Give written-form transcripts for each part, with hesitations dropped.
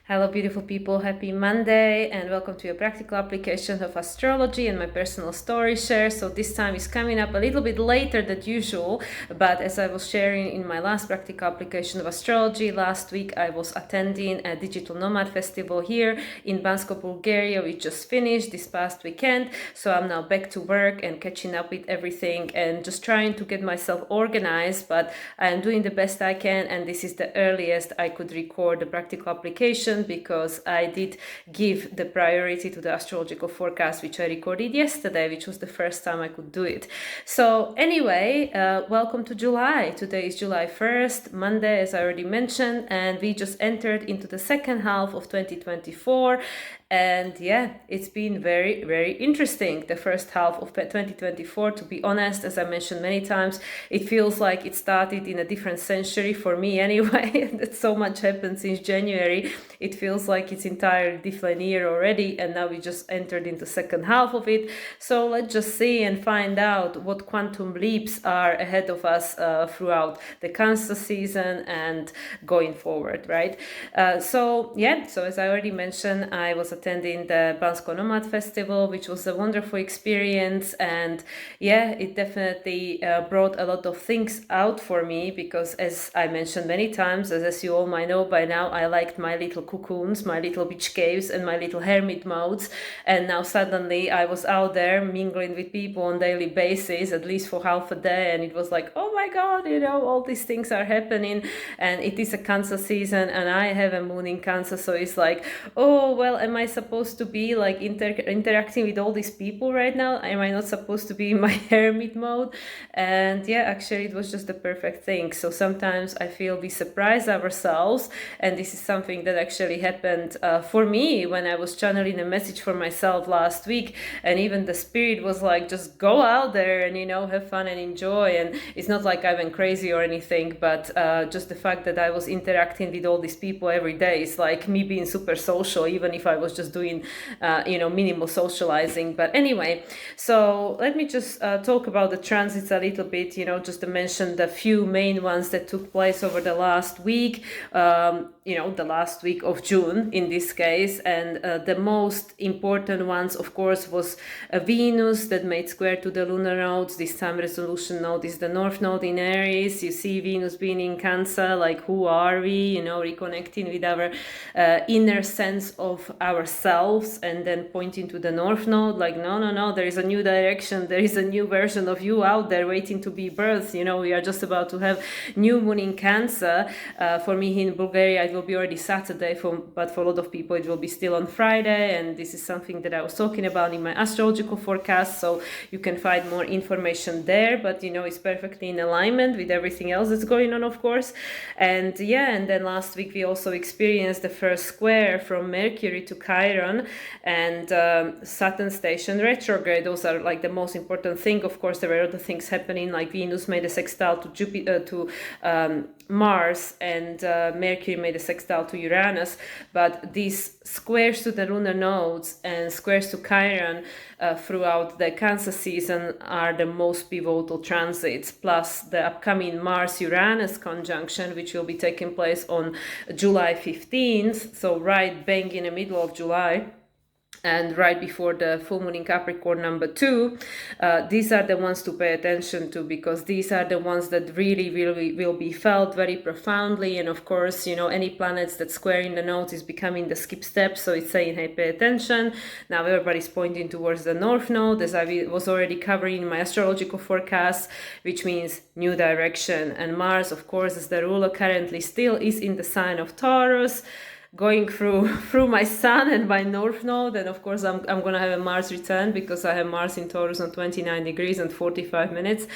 Hello, beautiful people. Happy Monday, and welcome to your practical application of astrology and my personal story share. So, this time is coming up a little bit later than usual, but as I was sharing in my last practical application of astrology last week, I was attending a digital nomad festival here in Bansko, Bulgaria. We just finished this past weekend, so I'm now back to work and catching up with everything and just trying to get myself organized. But I am doing the best I can, and this is the earliest I could record the practical application because I did give the priority to the astrological forecast, which I recorded yesterday, which was the first time I could do it. So anyway, welcome to July. Today is July 1st, Monday, as I already mentioned, and we just entered into the second half of 2024. And yeah, it's been very, very interesting. The first half of 2024, to be honest, as I mentioned many times, it feels like it started in a different century for me anyway. That so much happened since January. It feels like it's entirely different year already, and now we just entered into second half of it. So let's just see and find out what quantum leaps are ahead of us throughout the Cancer season and going forward, right? So as I already mentioned, I was attending the Bansko Nomad Festival, which was a wonderful experience, and it definitely brought a lot of things out for me because, as I mentioned many times, as you all might know by now, I liked my little cocoons, my little beach caves, and my little hermit modes, and now suddenly I was out there mingling with people on daily basis, at least for half a day, and it was like, oh my god, all these things are happening, and it is a Cancer season, and I have a moon in Cancer, so it's like, oh well, am I supposed to be like interacting with all these people right now? Am I not supposed to be in my hermit mode? And actually it was just the perfect thing. So sometimes I feel we surprise ourselves, and this is something that actually happened for me when I was channeling a message for myself last week, and even the spirit was like, just go out there and have fun and enjoy. And it's not like I went crazy or anything, but just the fact that I was interacting with all these people every day is like me being super social, even if I was just doing minimal socializing. But anyway, so let me just talk about the transits a little bit, just to mention the few main ones that took place over the last week, the last week of June in this case. And the most important ones, of course, was Venus that made square to the lunar nodes. This time resolution node is the North Node in Aries. You see Venus being in Cancer, like who are we, reconnecting with our inner sense of ourselves, and then pointing to the North Node, like no, there is a new direction, there is a new version of you out there waiting to be birthed. We are just about to have new moon in Cancer. For me in Bulgaria it will be already Saturday, but for a lot of people it will be still on Friday, and this is something that I was talking about in my astrological forecast, so you can find more information there. But it's perfectly in alignment with everything else that's going on, of course. And then last week we also experienced the first square from Mercury to Chiron and Saturn station retrograde. Those are like the most important thing. Of course, there were other things happening, like Venus made a sextile to Jupiter, to Mars, and Mercury made a sextile to Uranus. But these squares to the lunar nodes and squares to Chiron throughout the Cancer season are the most pivotal transits, plus the upcoming Mars-Uranus conjunction, which will be taking place on July 15th, so right bang in the middle of July and right before the full moon in Capricorn number 2. These are the ones to pay attention to, because these are the ones that really will be felt very profoundly. And of course, any planets that square in the nodes is becoming the skip step, so it's saying, hey, pay attention. Now everybody's pointing towards the North Node, as I was already covering in my astrological forecast, which means new direction. And Mars, of course, as the ruler, currently still is in the sign of Taurus, going through my Sun and my North Node. And of course I'm gonna have a Mars return because I have Mars in Taurus on 29 degrees and 45 minutes.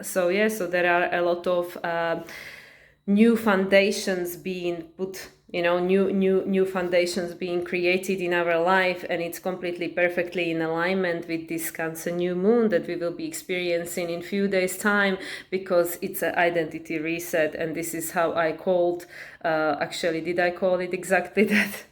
So there are a lot of new foundations being put, new foundations being created in our life, and it's completely perfectly in alignment with this Cancer new moon that we will be experiencing in few days time, because it's an identity reset. And this is how I called, actually, did I call it exactly that?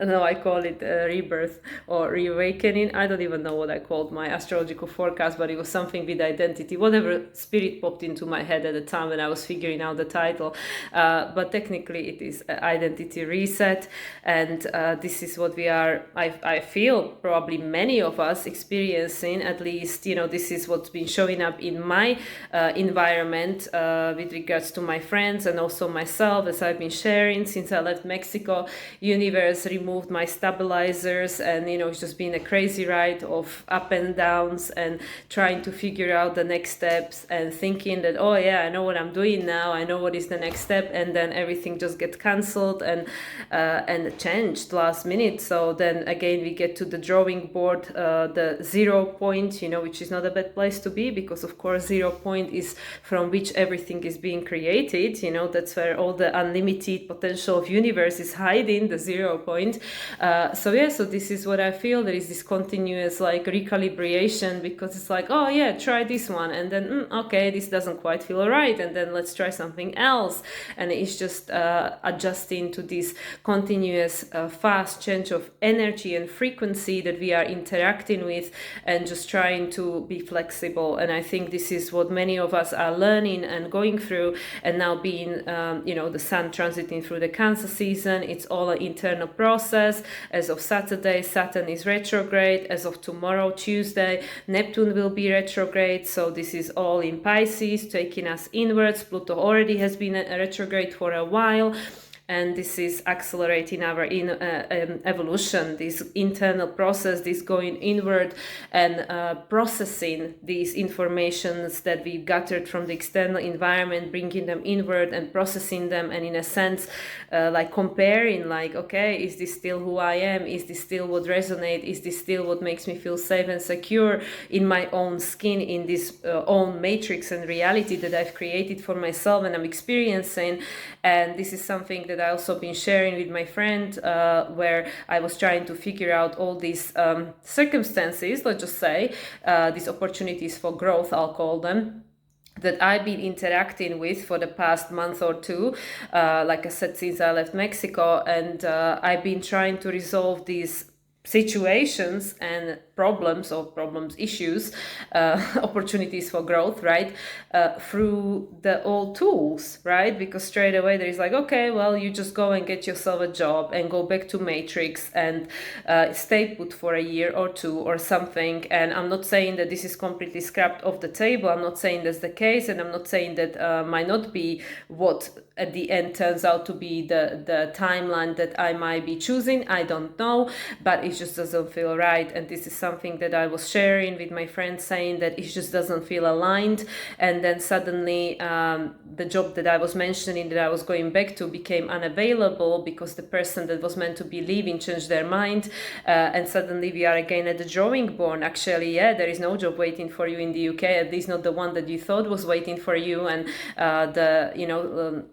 no, I call it rebirth or reawakening. I don't even know what I called my astrological forecast, but it was something with identity, whatever spirit popped into my head at the time when I was figuring out the title. But technically it is identity reset. And this is what we are, I feel probably many of us experiencing, at least, this is what's been showing up in my environment with regards to my friends and also myself, as I've been sharing since I left Mexico. Universe removed my stabilizers, and it's just been a crazy ride of up and downs and trying to figure out the next steps and thinking that, oh yeah, I know what I'm doing now, I know what is the next step, and then everything just gets cancelled and changed last minute. So then again we get to the drawing board, the 0 point, which is not a bad place to be, because of course 0 point is from which everything is being created. That's where all the unlimited potential of universe is hiding, the 0 point. So this is what I feel. There is this continuous like recalibration, because it's like, oh yeah, try this one, and then okay, this doesn't quite feel right, and then let's try something else. And it's just adjusting to this continuous fast change of energy and frequency that we are interacting with, and just trying to be flexible. And I think this is what many of us are learning and going through. And now being the sun transiting through the Cancer season, it's all an internal process. As of Saturday, Saturn is retrograde. As of tomorrow, Tuesday, Neptune will be retrograde. So this is all in Pisces, taking us inwards. Pluto already has been a retrograde for a while. And this is accelerating our evolution, this internal process, this going inward and processing these informations that we gathered from the external environment, bringing them inward and processing them, and in a sense like comparing, like, okay, is this still who I am? Is this still what resonates? Is this still what makes me feel safe and secure in my own skin, in this own matrix and reality that I've created for myself and I'm experiencing? And this is something that I also been sharing with my friend, where I was trying to figure out all these circumstances, let's just say, these opportunities for growth, I'll call them, that I've been interacting with for the past month or two, like I said, since I left Mexico. And I've been trying to resolve these situations and issues, opportunities for growth, right, through the old tools, right? Because straight away there is like, okay, well, you just go and get yourself a job and go back to matrix and stay put for a year or two or something. And I'm not saying that this is completely scrapped off the table. I'm not saying that's the case, and I'm not saying that might not be what at the end turns out to be the timeline that I might be choosing. I don't know, but it just doesn't feel right. And this is something that I was sharing with my friends, saying that it just doesn't feel aligned. And then suddenly the job that I was mentioning that I was going back to became unavailable because the person that was meant to be leaving changed their mind, and suddenly we are again at the drawing board. Actually, there is no job waiting for you in the UK, at least not the one that you thought was waiting for you. And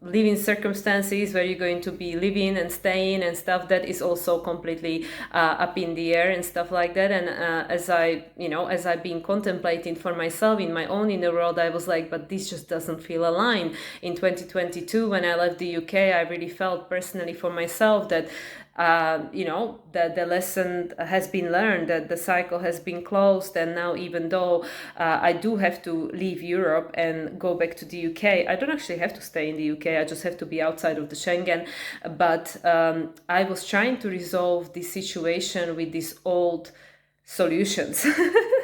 living circumstances where you're going to be living and staying and stuff, that is also completely up in the air and stuff like that. And as I've been contemplating for myself in my own inner world, I was like, but this just doesn't feel aligned. In 2022, when I left the UK, I really felt personally for myself that the lesson has been learned, that the cycle has been closed. And now, even though I do have to leave Europe and go back to the UK, I don't actually have to stay in the UK, I just have to be outside of the Schengen. But I was trying to resolve this situation with these old solutions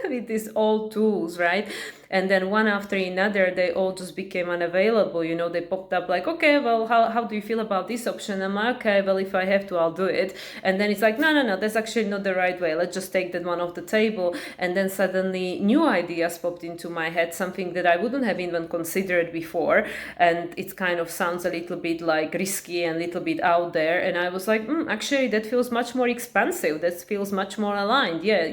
with these old tools, right? And then one after another, they all just became unavailable. They popped up like, okay, well, how do you feel about this option? I'm like, okay, well, if I have to, I'll do it. And then it's like, no, that's actually not the right way. Let's just take that one off the table. And then suddenly new ideas popped into my head, something that I wouldn't have even considered before. And it kind of sounds a little bit like risky and a little bit out there. And I was like, actually, that feels much more expansive. That feels much more aligned. Yeah,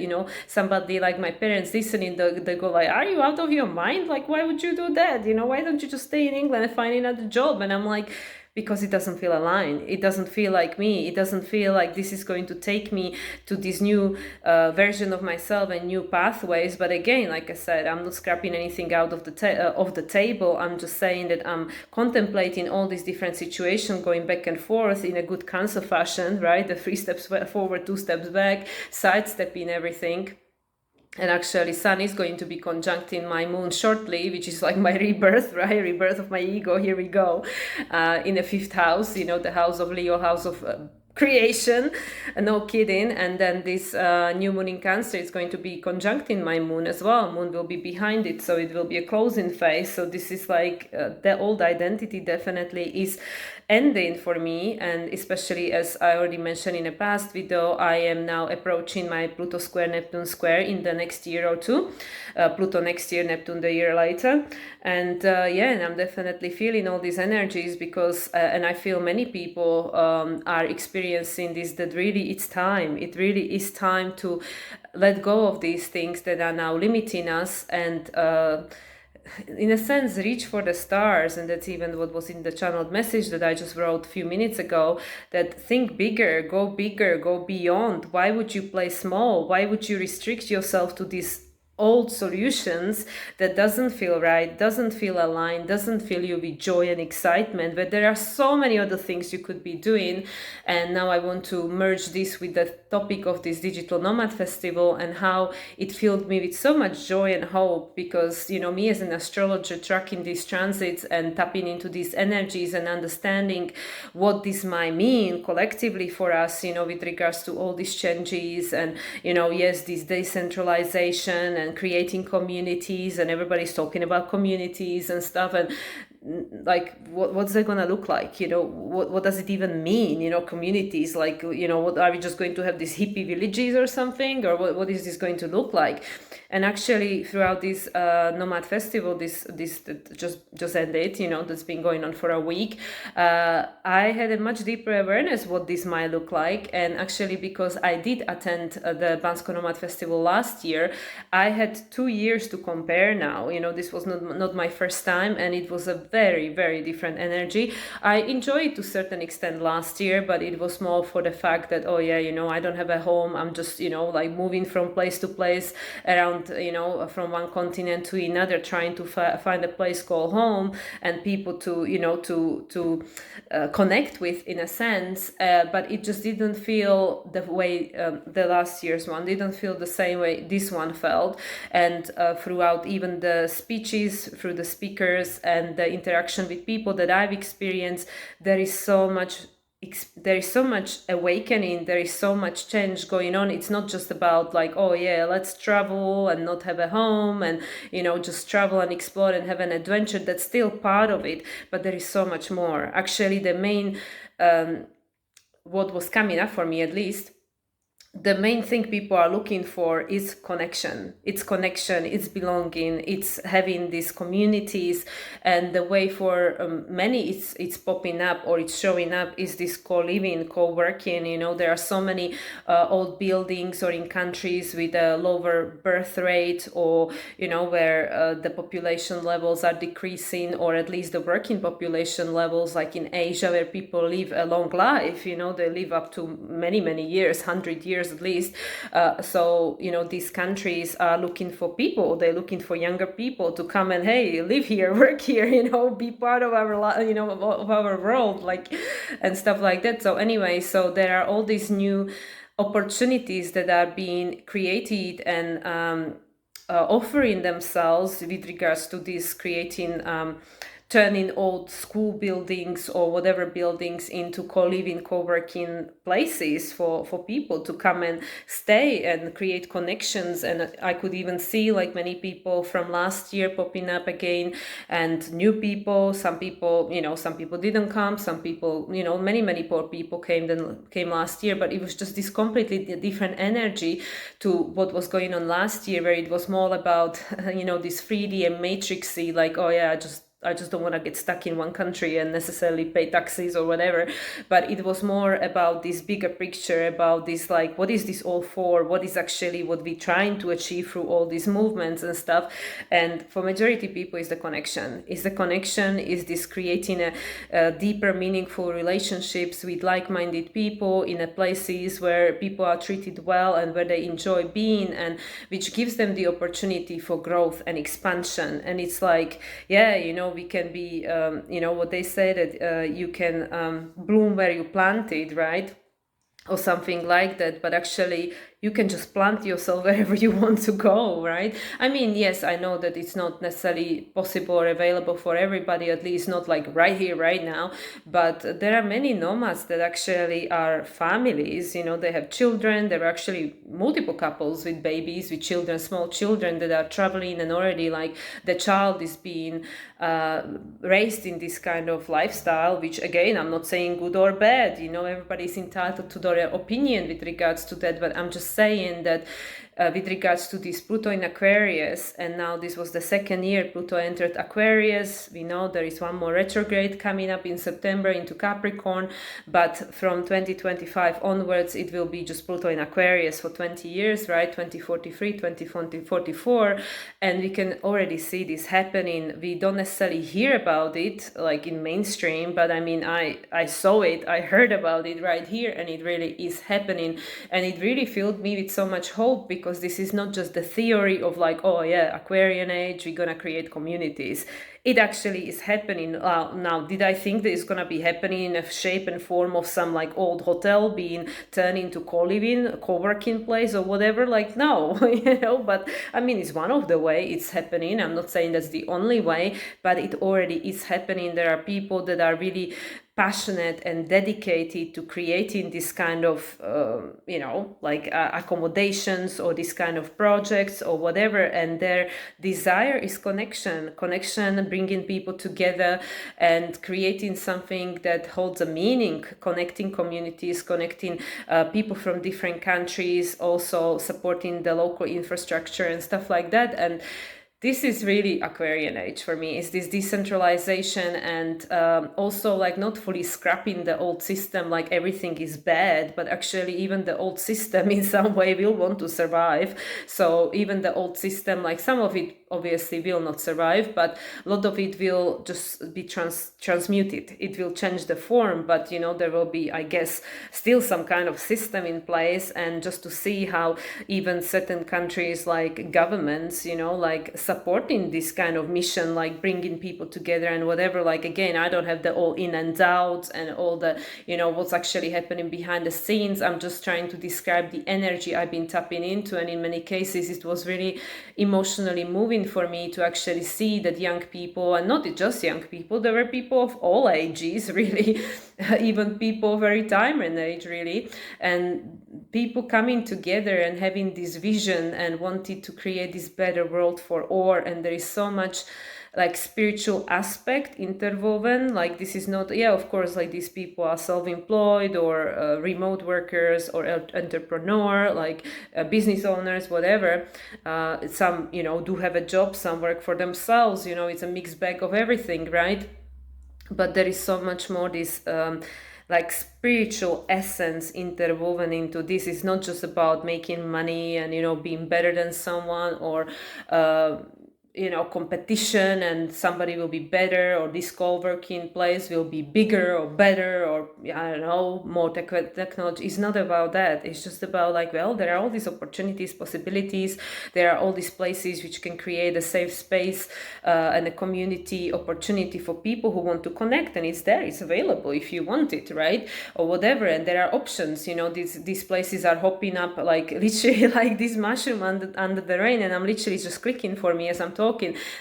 somebody like my parents listening, they go like, are you out of your mind? Like, why would you do that? Why don't you just stay in England and find another job? And I'm like, because it doesn't feel aligned. It doesn't feel like me. It doesn't feel like this is going to take me to this new version of myself and new pathways. But again, like I said, I'm not scrapping anything out of the table. I'm just saying that I'm contemplating all these different situations, going back and forth in a good cancer fashion, right? The 3 steps forward, 2 steps back, sidestepping everything. And actually, Sun is going to be conjuncting my moon shortly, which is like my rebirth, right? Rebirth of my ego. Here we go. In the 5th house, the house of Leo, house of creation, no kidding. And then this new moon in Cancer is going to be conjuncting my moon as well. Moon will be behind it, so it will be a closing phase. So this is like the old identity definitely is ending for me. And especially, as I already mentioned in a past video, I am now approaching my Pluto square Neptune square in the next year or two. Pluto next year, Neptune the year later. And and I'm definitely feeling all these energies because and I feel many people are experiencing this, that really it's time. It really is time to let go of these things that are now limiting us, and in a sense reach for the stars. And that's even what was in the channeled message that I just wrote a few minutes ago, that think bigger, go beyond. Why would you play small? Why would you restrict yourself to these old solutions that doesn't feel right, doesn't feel aligned, doesn't fill you with joy and excitement? But there are so many other things you could be doing. And now I want to merge this with the topic of this digital nomad festival and how it filled me with so much joy and hope, because me as an astrologer, tracking these transits and tapping into these energies and understanding what this might mean collectively for us, with regards to all these changes and yes, this decentralization and creating communities, and everybody's talking about communities and stuff, and like what's that gonna look like? What does it even mean? Communities, like what are we just going to have these hippie villages or something, or what is this going to look like? And actually, throughout this nomad festival, this that just ended, that's been going on for a week, I had a much deeper awareness what this might look like. And actually, because I did attend the Bansko Nomad Festival last year, I had 2 years to compare now. This was not my first time, and it was a very, very different energy. I enjoyed it to a certain extent last year, but it was more for the fact that, I don't have a home. I'm just, like moving from place to place around, from one continent to another, trying to find a place called home and people to, to connect with, in a sense. But it just didn't feel the way the last year's one didn't feel the same way this one felt. And throughout even the speeches, through the speakers and the interaction with people that I've experienced, there is so much awakening, there is so much change going on. It's not just about like, let's travel and not have a home and just travel and explore and have an adventure. That's still part of it, but there is so much more. Actually, the main what was coming up for me, at least, the main thing people are looking for is connection. It's connection, it's belonging, it's having these communities. And the way for many it's popping up or it's showing up is this co-living, co-working. There are so many old buildings or in countries with a lower birth rate, or where the population levels are decreasing, or at least the working population levels, like in Asia, where people live a long life. They live up to many years, 100 years at least. So these countries are looking for people. They're looking for younger people to come and, hey, live here, work here, be part of our of our world, like, and stuff like that. So anyway, so there are all these new opportunities that are being created and offering themselves with regards to this, creating turning old school buildings or whatever buildings into co-living, co-working places for people to come and stay and create connections. And I could even see like many people from last year popping up again, and new people. Some people, some people didn't come. Some people, many poor people came last year. But it was just this completely different energy to what was going on last year, where it was more about this 3D and matrixy, like, I just don't want to get stuck in one country and necessarily pay taxes or whatever. But it was more about this bigger picture, about this, like, what is this all for? What is actually what we're trying to achieve through all these movements and stuff? And for majority people, is the connection. Is the connection, is this creating a deeper, meaningful relationships with like-minded people in a places where people are treated well and where they enjoy being, and which gives them the opportunity for growth and expansion. And it's like, yeah, you know, we can be, you know, what they say that you can bloom where you planted, right? Or something like that, but actually you can just plant yourself wherever you want to go, right? I mean, yes, I know that it's not necessarily possible or available for everybody, at least not like right here, right now, but there are many nomads that actually are families, you know, they have children, there are actually multiple couples with babies, with children, small children that are traveling, and already like the child is being raised in this kind of lifestyle, which again, I'm not saying good or bad, you know, everybody's entitled to their opinion with regards to that, but I'm just saying that with regards to this Pluto in Aquarius, and now this was the second year Pluto entered Aquarius. We know there is one more retrograde coming up in September into Capricorn, but from 2025 onwards it will be just Pluto in Aquarius for 20 years, right? 2043, 2044, and we can already see this happening. We don't necessarily hear about it like in mainstream, but I mean, I saw it, I heard about it right here, and it really is happening, and it really filled me with so much hope, because this is not just the theory of like, oh yeah, Aquarian age, we're gonna create communities. It actually is happening now. Did I think that it's gonna be happening in a shape and form of some like old hotel being turned into co-living, co-working place or whatever? Like, no, you know, but I mean, it's one of the way it's happening. I'm not saying that's the only way, but it already is happening. There are people that are really passionate and dedicated to creating this kind of you know, like accommodations or this kind of projects or whatever, and their desire is connection, bringing people together and creating something that holds a meaning, connecting communities, connecting people from different countries, also supporting the local infrastructure and stuff like that. And this is really Aquarian age for me, is this decentralization, and also like not fully scrapping the old system like everything is bad, but actually even the old system in some way will want to survive. So even the old system, like some of it obviously will not survive, but a lot of it will just be transmuted. It will change the form, but you know, there will be, I guess, still some kind of system in place. And just to see how even certain countries like governments, you know, like supporting this kind of mission, like bringing people together and whatever. Like, again, I don't have the all in and out and all the, you know, what's actually happening behind the scenes. I'm just trying to describe the energy I've been tapping into, and in many cases it was really emotionally moving for me to actually see that young people, and not just young people, there were people of all ages really, even people of retirement age really, and people coming together and having this vision and wanted to create this better world for all. And there is so much like spiritual aspect interwoven. Like, this is not, yeah, of course, like these people are self-employed or remote workers or entrepreneur, like business owners, whatever. Some, you know, do have a job, some work for themselves, you know, it's a mixed bag of everything, right? But there is so much more this like spiritual essence interwoven into this. It's not just about making money and, you know, being better than someone, or you know, competition and somebody will be better, or this co-working place will be bigger or better, or I don't know, more technology. It's not about that. It's just about like, well, there are all these opportunities, possibilities. There are all these places which can create a safe space and a community opportunity for people who want to connect, and it's there, it's available if you want it, right? Or whatever. And there are options, you know, these places are hopping up like literally like this mushroom under the rain, and I'm literally just clicking for me as I'm talking.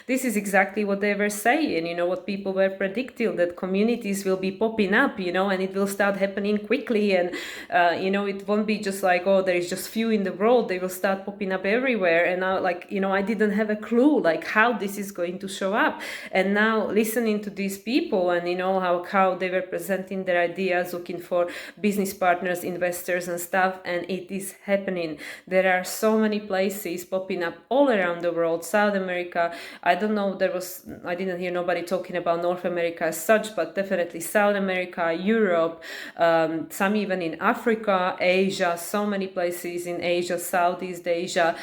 This is exactly what they were saying, you know, what people were predicting, that communities will be popping up, you know, and it will start happening quickly. And you know, it won't be just like, oh, there is just few in the world. They will start popping up everywhere. And now, like, you know, I didn't have a clue like how this is going to show up. And now listening to these people, and you know, how they were presenting their ideas, looking for business partners, investors and stuff, and it is happening. There are so many places popping up all around the world: South America, America. I don't know, I didn't hear nobody talking about North America as such, but definitely South America, Europe, some even in Africa, Asia, so many places in Asia, Southeast Asia.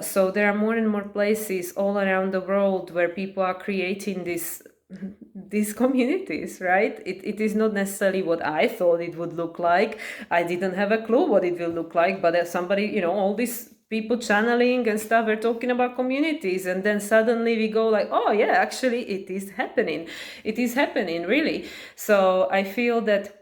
So there are more and more places all around the world where people are creating these communities, right? It is not necessarily what I thought it would look like. I didn't have a clue what it will look like, but as somebody, all these people channeling and stuff, we're talking about communities, and then suddenly we go like, oh yeah, actually it is happening. It is happening, really. So I feel that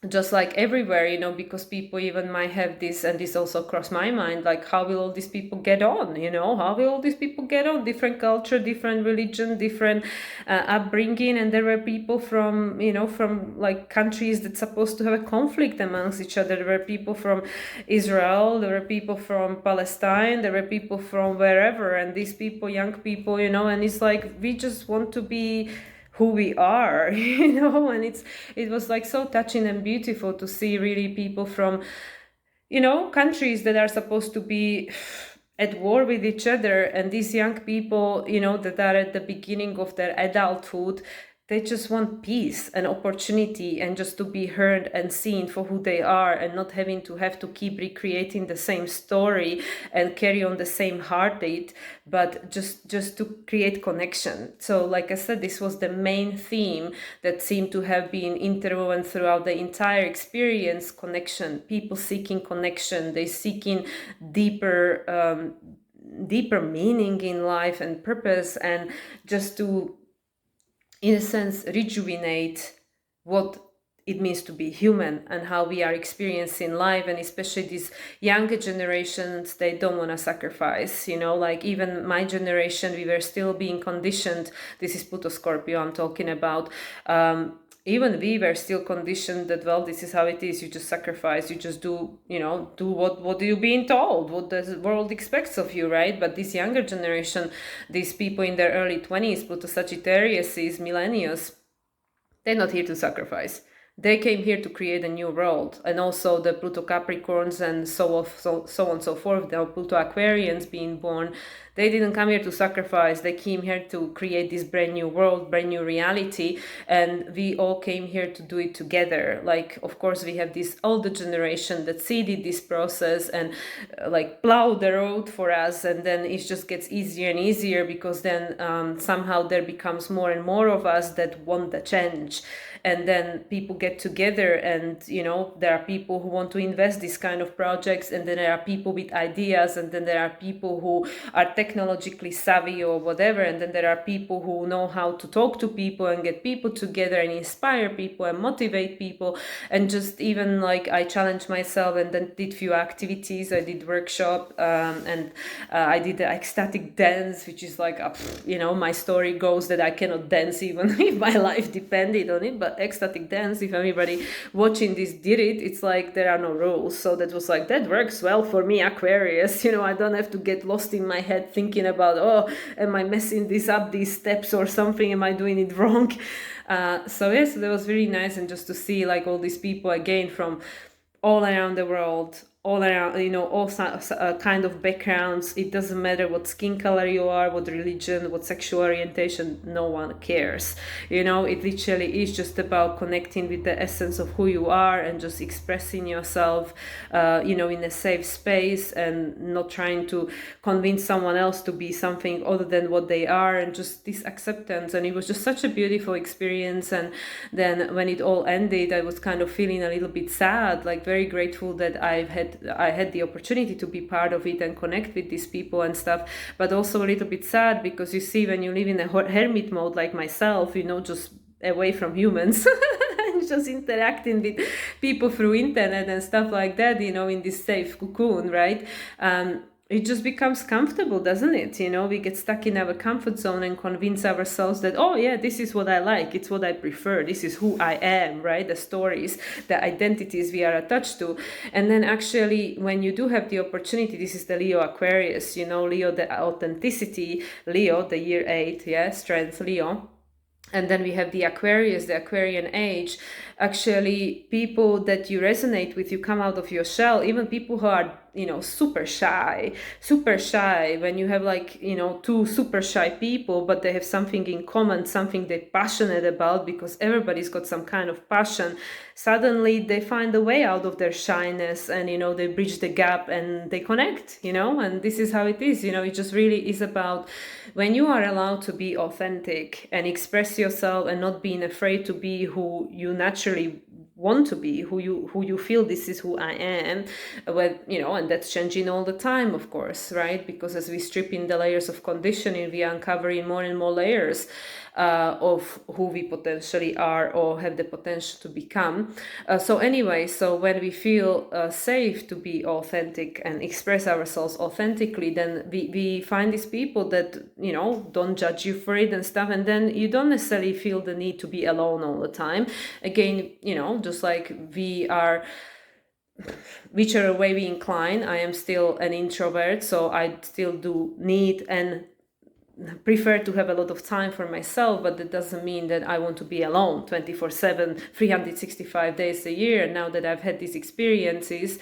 just like everywhere, because people even might have this, and this also crossed my mind, like, how will all these people get on? How will all these people get on? Different culture, different religion, different upbringing, and there were people from, from like countries that's supposed to have a conflict amongst each other. There were people from Israel, there were people from Palestine, there were people from wherever, and these people, young people, and it's like, we just want to be who we are, and it was like so touching and beautiful to see really people from, countries that are supposed to be at war with each other, and these young people, that are at the beginning of their adulthood, they just want peace and opportunity and just to be heard and seen for who they are, and not having to have to keep recreating the same story and carry on the same heartache, but just to create connection. So like I said, this was the main theme that seemed to have been interwoven throughout the entire experience: connection, people seeking connection, they seeking deeper meaning in life and purpose, and just to, in a sense, rejuvenate what it means to be human and how we are experiencing life. And especially these younger generations, they don't want to sacrifice, like even my generation, we were still being conditioned. This is Pluto Scorpio I'm talking about. Even we were still conditioned that, well, this is how it is, you just sacrifice, you just do what you're being told, what the world expects of you, right? But this younger generation, these people in their early 20s, Pluto Sagittarius is millennials, they're not here to sacrifice. They came here to create a new world. And also the Pluto Capricorns and so on and so forth, the Pluto Aquarians being born, they didn't come here to sacrifice. They came here to create this brand new world, brand new reality. And we all came here to do it together. Like, of course, we have this older generation that seeded this process and like plowed the road for us. And then it just gets easier and easier, because then somehow there becomes more and more of us that want the change. And then people get together, and there are people who want to invest these kind of projects, and then there are people with ideas, and then there are people who are technologically savvy or whatever, and then there are people who know how to talk to people and get people together and inspire people and motivate people. And just even like I challenged myself and then did few activities. I did workshop and I did the ecstatic dance, which is like my story goes that I cannot dance even if my life depended on it, but ecstatic dance, if everybody watching this did it, it's like there are no rules. So that was like, that works well for me, Aquarius. I don't have to get lost in my head thinking about, oh, am I messing this up, these steps or something, am I doing it wrong? So yes, that was really nice. And just to see like all these people again from all around the world, all around, all kind of backgrounds. It doesn't matter what skin color you are, what religion, what sexual orientation, no one cares. It literally is just about connecting with the essence of who you are and just expressing yourself, in a safe space, and not trying to convince someone else to be something other than what they are, and just this acceptance. And it was just such a beautiful experience. And then when it all ended, I was kind of feeling a little bit sad, like very grateful that I had the opportunity to be part of it and connect with these people and stuff, but also a little bit sad, because you see, when you live in a hermit mode like myself, just away from humans and just interacting with people through internet and stuff like that, in this safe cocoon, right? It just becomes comfortable, doesn't it? We get stuck in our comfort zone and convince ourselves that, oh yeah, this is what I like, it's what I prefer, this is who I am, right? The stories, the identities we are attached to. And then actually, when you do have the opportunity, this is the Leo Aquarius, Leo, the authenticity, Leo, the year 8, strength, Leo. And then we have the Aquarius, the Aquarian age, actually people that you resonate with, you come out of your shell, even people who are, you know, super shy, when you have like, you know, two super shy people, but they have something in common, something they're passionate about, because everybody's got some kind of passion, suddenly they find a way out of their shyness, and, you know, they bridge the gap and they connect, you know. And this is how it is, you know. It just really is about when you are allowed to be authentic and express yourself, and not being afraid to be who you naturally want to be, who you feel, this is who I am. Well, you know, and that's changing all the time, of course, right? Because as we strip in the layers of conditioning, we are uncovering more and more layers of who we potentially are or have the potential to become. So anyway, so when we feel safe to be authentic and express ourselves authentically, then we find these people that, you know, don't judge you for it and stuff, and then you don't necessarily feel the need to be alone all the time. Again, you know, just like we are, whichever way we incline, I am still an introvert, so I still do need and prefer to have a lot of time for myself, but that doesn't mean that I want to be alone 24/7, 365 days a year. Now that I've had these experiences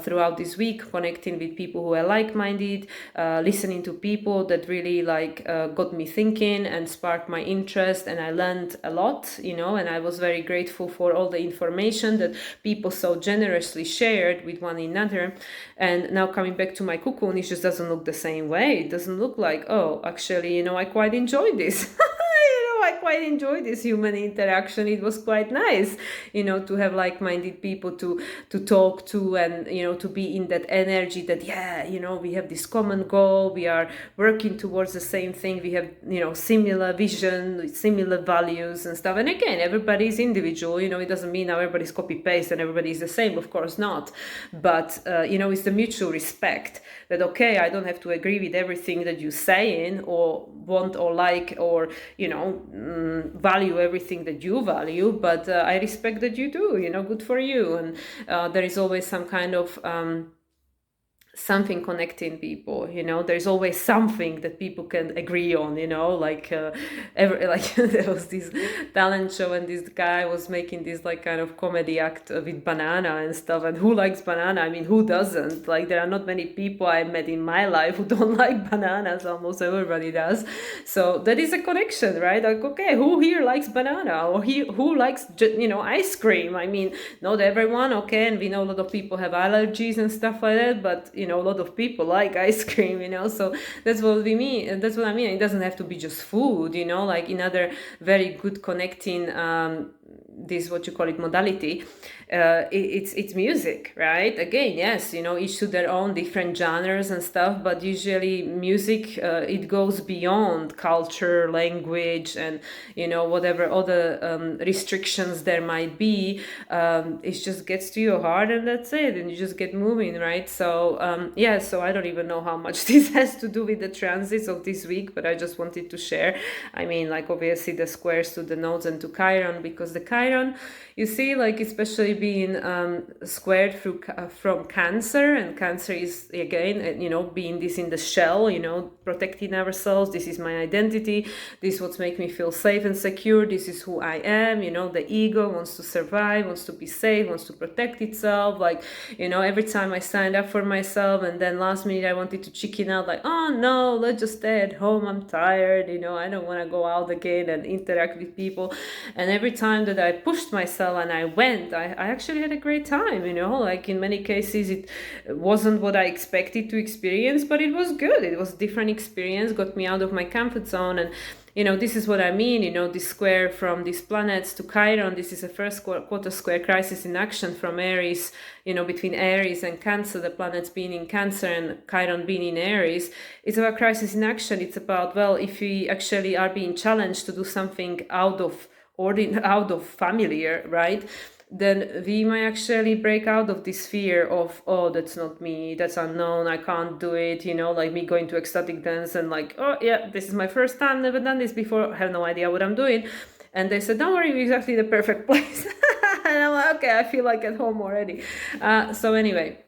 throughout this week, connecting with people who are like-minded, listening to people that really got me thinking and sparked my interest, and I learned a lot, you know, and I was very grateful for all the information that people so generously shared with one another. And now coming back to my cocoon, it just doesn't look the same way. It doesn't look like, oh, actually, you know, I quite enjoyed this. I quite enjoyed this human interaction. It was quite nice, you know, to have like-minded people to talk to, and, you know, to be in that energy that, yeah, you know, we have this common goal, we are working towards the same thing, we have, you know, similar vision, similar values and stuff. And again, everybody is individual, you know. It doesn't mean now everybody's copy-paste and everybody is the same, of course not. But you know, it's the mutual respect that, okay, I don't have to agree with everything that you're saying or want or like, or, you know, value everything that you value, but I respect that you do, you know, good for you. And there is always some kind of something connecting people, you know. There's always something that people can agree on, you know, like there was this talent show, and this guy was making this like kind of comedy act with banana and stuff, and who likes banana? I mean, who doesn't? Like, there are not many people I met in my life who don't like bananas. Almost everybody does. So that is a connection, right? Like, okay, who here likes banana, or who likes, you know, ice cream? I mean, not everyone, okay, and we know a lot of people have allergies and stuff like that, but, you know, a lot of people like ice cream, you know. So that's what we mean. That's what I mean. It doesn't have to be just food, you know. Like, another very good connecting this, what you call it, modality, it's music, right? Again, yes, you know, each to their own, different genres and stuff, but usually music, it goes beyond culture, language, and, you know, whatever other restrictions there might be. It just gets to your heart, and that's it, and you just get moving, right? So yeah, so I don't even know how much this has to do with the transits of this week, but I just wanted to share. I mean, like, obviously the squares to the nodes and to Chiron, because the Chiron, you see, like, especially being squared through from Cancer, and Cancer is, again, you know, being this in the shell, you know, protecting ourselves. This is my identity, this is what makes me feel safe and secure, this is who I am, you know. The ego wants to survive, wants to be safe, wants to protect itself. Like, you know, every time I signed up for myself, and then last minute I wanted to chicken out, like, oh no, let's just stay at home, I'm tired, you know, I don't want to go out again and interact with people. And every time that I pushed myself and I went, I actually had a great time, you know. Like, in many cases it wasn't what I expected to experience, but it was good. It was a different experience, got me out of my comfort zone. And, you know, this is what I mean, you know, this square from these planets to Chiron. This is a first quarter square crisis in action from Aries, you know, between Aries and Cancer, the planets being in Cancer and Chiron being in Aries. It's about crisis in action. It's about, well, if we actually are being challenged to do something out of familiar, right, then we might actually break out of this fear of, oh, that's not me, that's unknown, I can't do it, you know, like me going to ecstatic dance and like, oh yeah, this is my first time, never done this before, have no idea what I'm doing. And they said, don't worry, you're exactly the perfect place. And I'm like, okay, I feel like at home already. So anyway,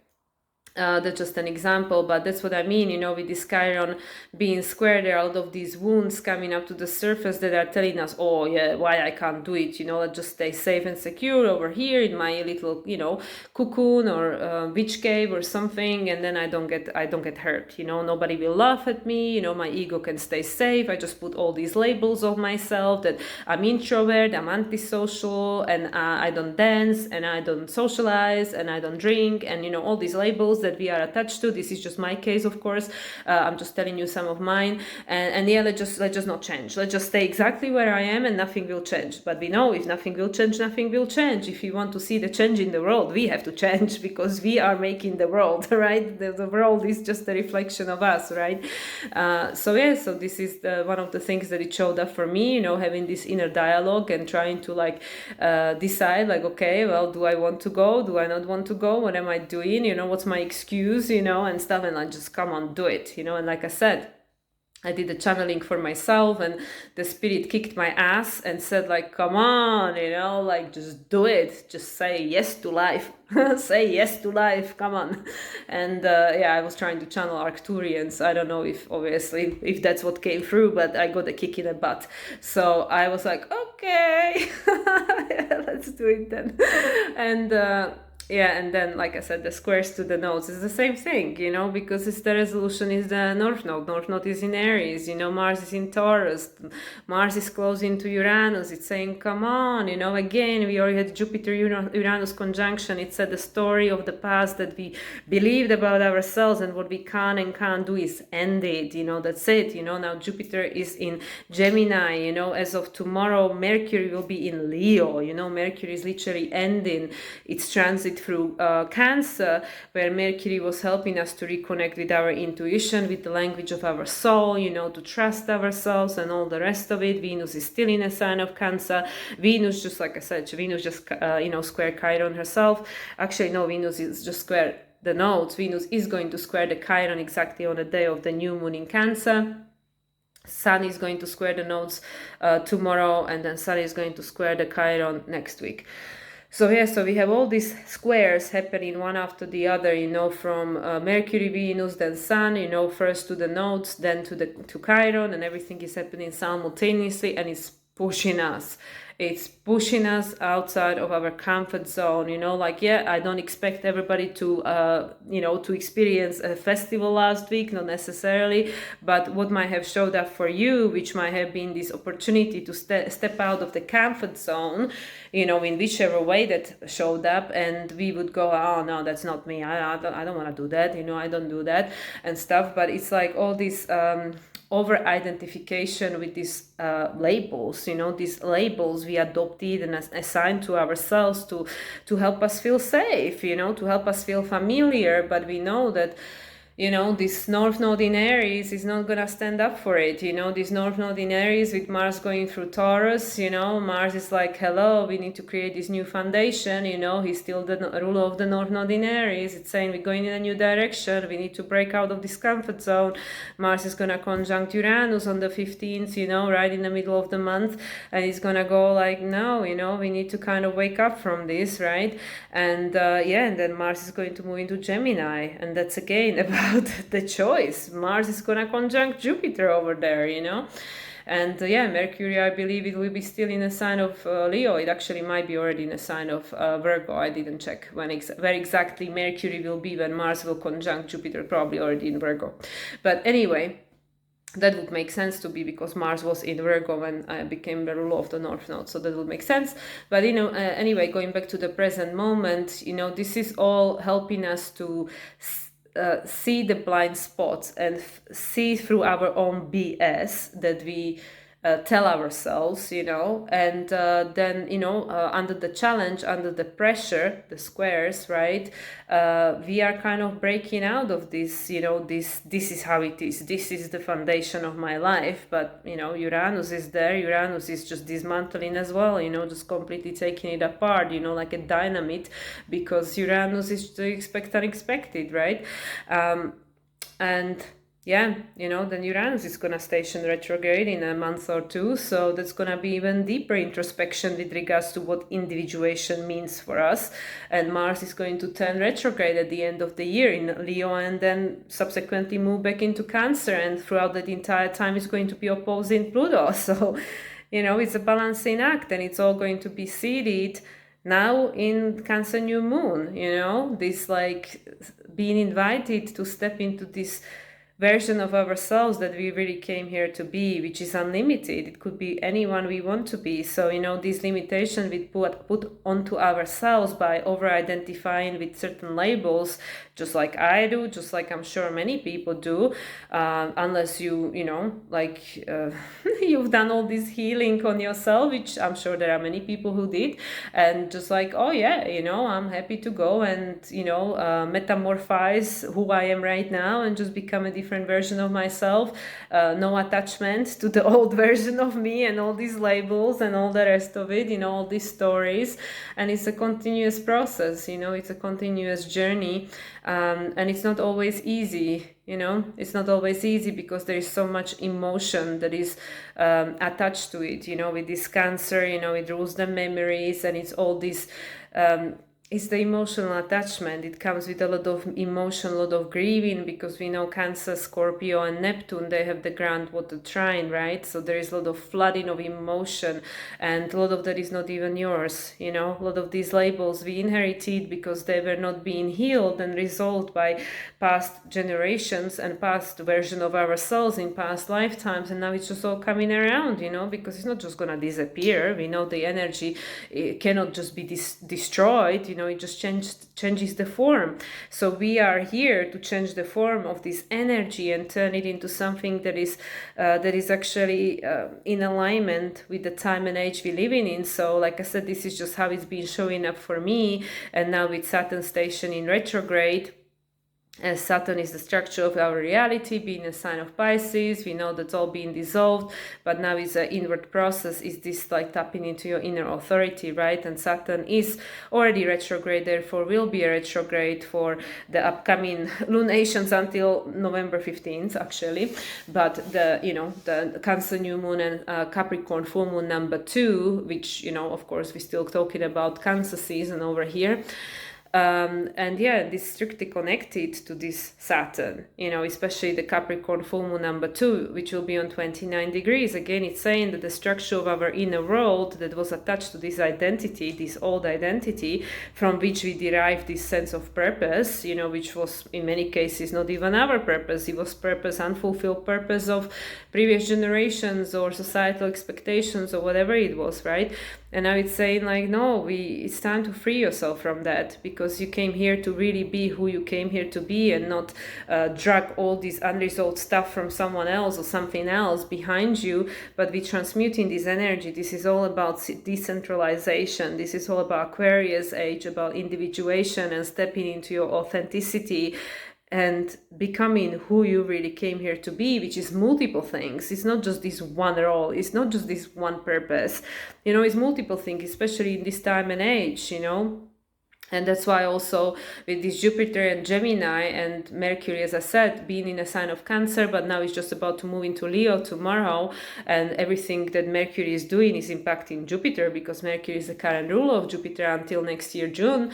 That's just an example, but that's what I mean, with this Chiron being square, there are a lot of these wounds coming up to the surface that are telling us, oh yeah, why I can't do it, let's just stay safe and secure over here in my little, cocoon or witch cave or something, and then I don't get hurt, nobody will laugh at me, my ego can stay safe. I just put all these labels of myself that I'm introvert, I'm antisocial, and I don't dance, and I don't socialize, and I don't drink, and all these labels that we are attached to. This is just my case, of course. I'm just telling you some of mine, and yeah, let's just not change. Let's just stay exactly where I am, and nothing will change. But we know if nothing will change, nothing will change. If we want to see the change in the world, we have to change, because we are making the world, right? The world is just a reflection of us, right? So this is one of the things that it showed up for me, having this inner dialogue and trying to decide, okay, well, do I want to go? Do I not want to go? What am I doing? What's my excuse, and stuff, and I just come on, do it, and like I said, I did the channeling for myself, and the spirit kicked my ass and said, come on, just do it. Just say yes to life. Say yes to life. Come on. And I was trying to channel Arcturians. I don't know if that's what came through, but I got a kick in the butt. So I was like, okay, let's do it then. And and then, like I said, the squares to the nodes is the same thing, because it's the resolution is the North Node. North Node is in Aries, Mars is in Taurus. Mars is close into Uranus. It's saying, come on, again, we already had Jupiter-Uranus conjunction. It said the story of the past that we believed about ourselves and what we can and can't do is ended, that's it. Now Jupiter is in Gemini, as of tomorrow, Mercury will be in Leo, Mercury is literally ending its transit through Cancer, where Mercury was helping us to reconnect with our intuition, with the language of our soul, to trust ourselves and all the rest of it. Venus is still in a sign of Cancer. Venus, just like I said, Venus just, square Chiron herself. Actually, no, Venus is just square the nodes. Venus is going to square the Chiron exactly on the day of the new moon in Cancer. Sun is going to square the nodes tomorrow, and then Sun is going to square the Chiron next week. So we have all these squares happening one after the other, from Mercury, Venus, then Sun, first to the nodes, then to Chiron, and everything is happening simultaneously, and it's pushing us. It's pushing us outside of our comfort zone, I don't expect everybody to, to experience a festival last week, not necessarily, but what might have showed up for you, which might have been this opportunity to step out of the comfort zone, in whichever way that showed up, and we would go, oh no, that's not me, I don't want to do that, I don't do that and stuff. But it's like all this over-identification with these labels, these labels we adopted and assigned to ourselves to help us feel safe, to help us feel familiar. But we know that this North Node in Aries is not gonna stand up for it. This North Node in Aries with Mars going through Taurus, Mars is like, hello, we need to create this new foundation, he's still the ruler of the North Node in Aries. It's saying we're going in a new direction, we need to break out of this comfort zone. Mars is gonna conjunct Uranus on the 15th, right in the middle of the month, and it's gonna go like, no, we need to kind of wake up from this, right? And and then Mars is going to move into Gemini, and that's again about the choice. Mars is gonna conjunct Jupiter over there, and Mercury, I believe it will be still in a sign of Leo. It actually might be already in a sign of Virgo. I didn't check where exactly Mercury will be when Mars will conjunct Jupiter, probably already in Virgo. But anyway, that would make sense to be, because Mars was in Virgo when I became the ruler of the North Node, so that would make sense. But anyway, going back to the present moment, this is all helping us to see the blind spots and see through our own BS that we tell ourselves, and then, under the challenge, under the pressure, the squares, right, we are kind of breaking out of this, this is how it is, this is the foundation of my life. But, Uranus is there, Uranus is just dismantling as well, just completely taking it apart, like a dynamite, because Uranus is to expect unexpected, right? And yeah, then Uranus is going to station retrograde in a month or two. So that's going to be even deeper introspection with regards to what individuation means for us. And Mars is going to turn retrograde at the end of the year in Leo, and then subsequently move back into Cancer. And throughout that entire time, it's going to be opposing Pluto. So, it's a balancing act, and it's all going to be seated now in Cancer new moon, this like being invited to step into this version of ourselves that we really came here to be, which is unlimited. It could be anyone we want to be. So, these limitations we put onto ourselves by over-identifying with certain labels, just like I do, just like I'm sure many people do, unless you, you've done all this healing on yourself, which I'm sure there are many people who did, and just like, oh yeah, I'm happy to go and, metamorphose who I am right now and just become a different version of myself, no attachment to the old version of me and all these labels and all the rest of it, all these stories. And it's a continuous process, it's a continuous journey, and it's not always easy. It's not always easy because there is so much emotion that is attached to it, with this Cancer, it rules the memories, and it's all this it's the emotional attachment. It comes with a lot of emotion, a lot of grieving, because we know Cancer, Scorpio, and Neptune, they have the groundwater trine, right? So there is a lot of flooding of emotion, and a lot of that is not even yours. A lot of these labels we inherited because they were not being healed and resolved by past generations and past version of ourselves in past lifetimes, and now it's just all coming around, because it's not just gonna disappear. We know the energy, it cannot just be destroyed. It just changes the form. So we are here to change the form of this energy and turn it into something that is actually in alignment with the time and age we're living in. So like I said, this is just how it's been showing up for me. And now with Saturn station in retrograde, as Saturn is the structure of our reality, being a sign of Pisces, we know that's all being dissolved, but now it's an inward process. Is this like tapping into your inner authority, right? And Saturn is already retrograde, therefore will be a retrograde for the upcoming lunations until November 15th, actually. But the Cancer new moon and Capricorn full moon number 2, which, of course, we're still talking about Cancer season over here. And yeah, this strictly connected to this Saturn, especially the Capricorn full moon number 2, which will be on 29 degrees. Again, it's saying that the structure of our inner world that was attached to this identity, this old identity, from which we derive this sense of purpose, which was in many cases not even our purpose. It was purpose, unfulfilled purpose of previous generations or societal expectations or whatever it was, right? And now it's saying like, no, it's time to free yourself from that, because you came here to really be who you came here to be, and not drag all this unresolved stuff from someone else or something else behind you, but be transmuting this energy. This is all about decentralization. This is all about Aquarius age, about individuation and stepping into your authenticity and becoming who you really came here to be, which is multiple things. It's not just this one role. It's not just this one purpose. It's multiple things, especially in this time and age, And that's why also with this Jupiter and Gemini and Mercury, as I said, being in a sign of Cancer, but now it's just about to move into Leo tomorrow, and everything that Mercury is doing is impacting Jupiter, because Mercury is the current ruler of Jupiter until next year, June.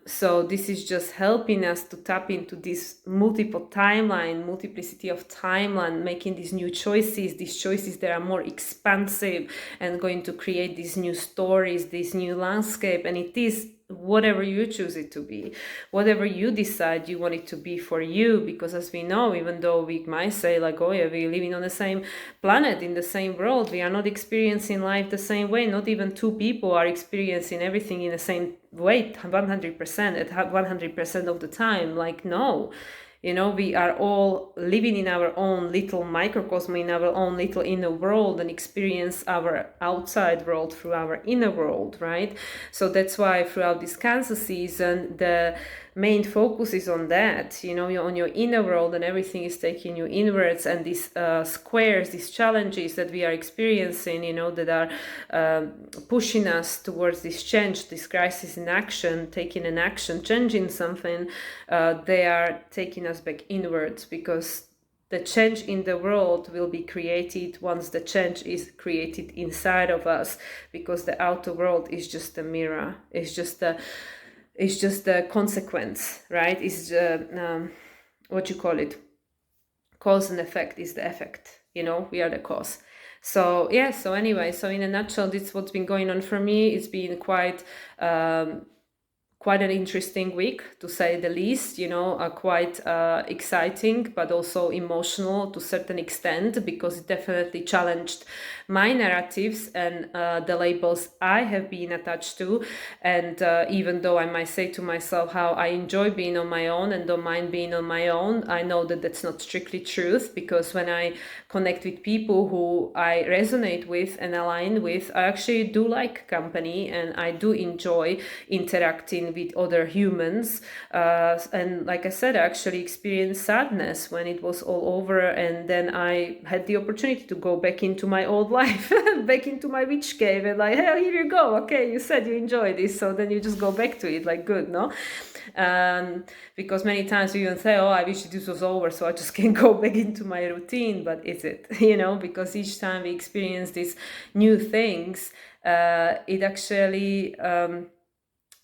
So this is just helping us to tap into this multiple timeline, multiplicity of timeline, making these new choices that are more expansive and going to create these new stories, this new landscape. And it is whatever you choose it to be, whatever you decide you want it to be for you, because as we know, even though we might say like, oh yeah, we're living on the same planet, in the same world, we are not experiencing life the same way. Not even two people are experiencing everything in the same way 100% at 100% of the time. Like, no, we are all living in our own little microcosm, in our own little inner world, and experience our outside world through our inner world, right? So that's why throughout this Cancer season, the main focus is on that, you're on your inner world, and everything is taking you inwards. And these squares, these challenges that we are experiencing, that are pushing us towards this change, this crisis in action, taking an action, changing something, they are taking us back inwards, because the change in the world will be created once the change is created inside of us, because the outer world is just a mirror. It's just the consequence, right? It's what you call it, cause and effect is the effect, we are the cause. So yeah, so anyway, so in a nutshell, this is what's been going on for me. It's been quite an interesting week, to say the least, quite exciting, but also emotional to a certain extent, because it definitely challenged my narratives and the labels I have been attached to. And even though I might say to myself how I enjoy being on my own and don't mind being on my own, I know that that's not strictly truth, because when I connect with people who I resonate with and align with, I actually do like company, and I do enjoy interacting with other humans. And like I said, I actually experienced sadness when it was all over, and then I had the opportunity to go back into my old life, back into my witch cave, and like, hey, here you go. Okay, you said you enjoy this, so then you just go back to it, like, good, no? Because many times we even say, oh, I wish this was over so I just can go back into my routine. But is it? Because each time we experience these new things, it actually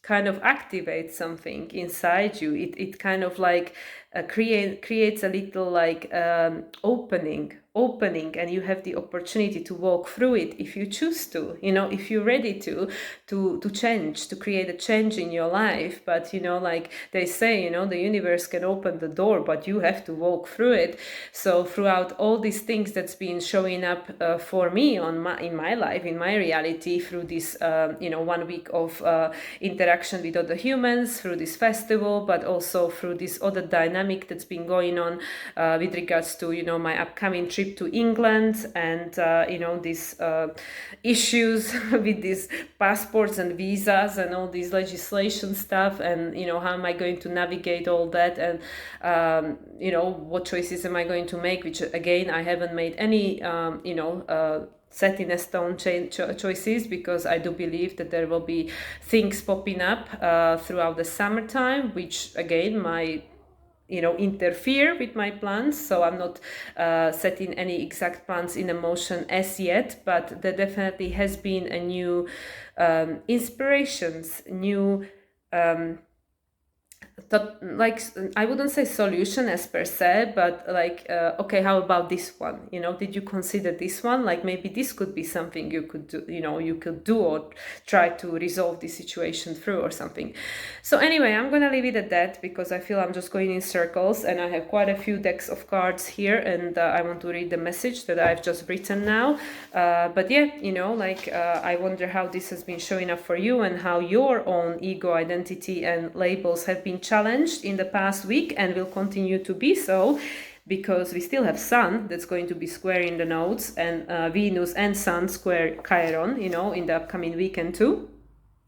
kind of activates something inside you. It kind of like creates a little like opening, and you have the opportunity to walk through it if you choose to, if you're ready to change, to create a change in your life. But like they say, the universe can open the door, but you have to walk through it. So throughout all these things that's been showing up for me in my life, in my reality, through this 1 week of interaction with other humans, through this festival, but also through this other dynamic that's been going on with regards to my upcoming trip to England, and these issues with these passports and visas and all these legislation stuff, and how am I going to navigate all that, and what choices am I going to make, which again I haven't made any set in a stone choices, because I do believe that there will be things popping up throughout the summertime, which again might interfere with my plans. So I'm not setting any exact plans in motion as yet, but there definitely has been a new inspirations, new like, I wouldn't say solution as per se, but like okay, how about this one? Did you consider this one? Like, maybe this could be something you could do, or try to resolve the situation through or something. So anyway, I'm gonna leave it at that, because I feel I'm just going in circles, and I have quite a few decks of cards here, and I want to read the message that I've just written now. But yeah, I wonder how this has been showing up for you, and how your own ego identity and labels have been challenged in the past week, and will continue to be so, because we still have Sun that's going to be squaring the nodes, and Venus and Sun square Chiron, in the upcoming weekend too.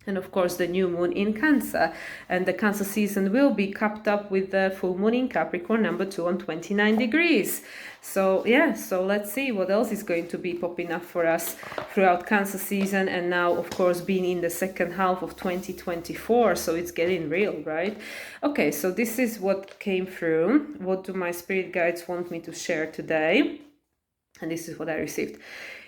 And of course the new moon in Cancer, and the Cancer season will be capped up with the full moon in Capricorn number 2 on 29 degrees. So yeah, so let's see what else is going to be popping up for us throughout Cancer season, and now of course being in the second half of 2024, so it's getting real, right? Okay, so this is what came through. What do my spirit guides want me to share today? And this is what I received.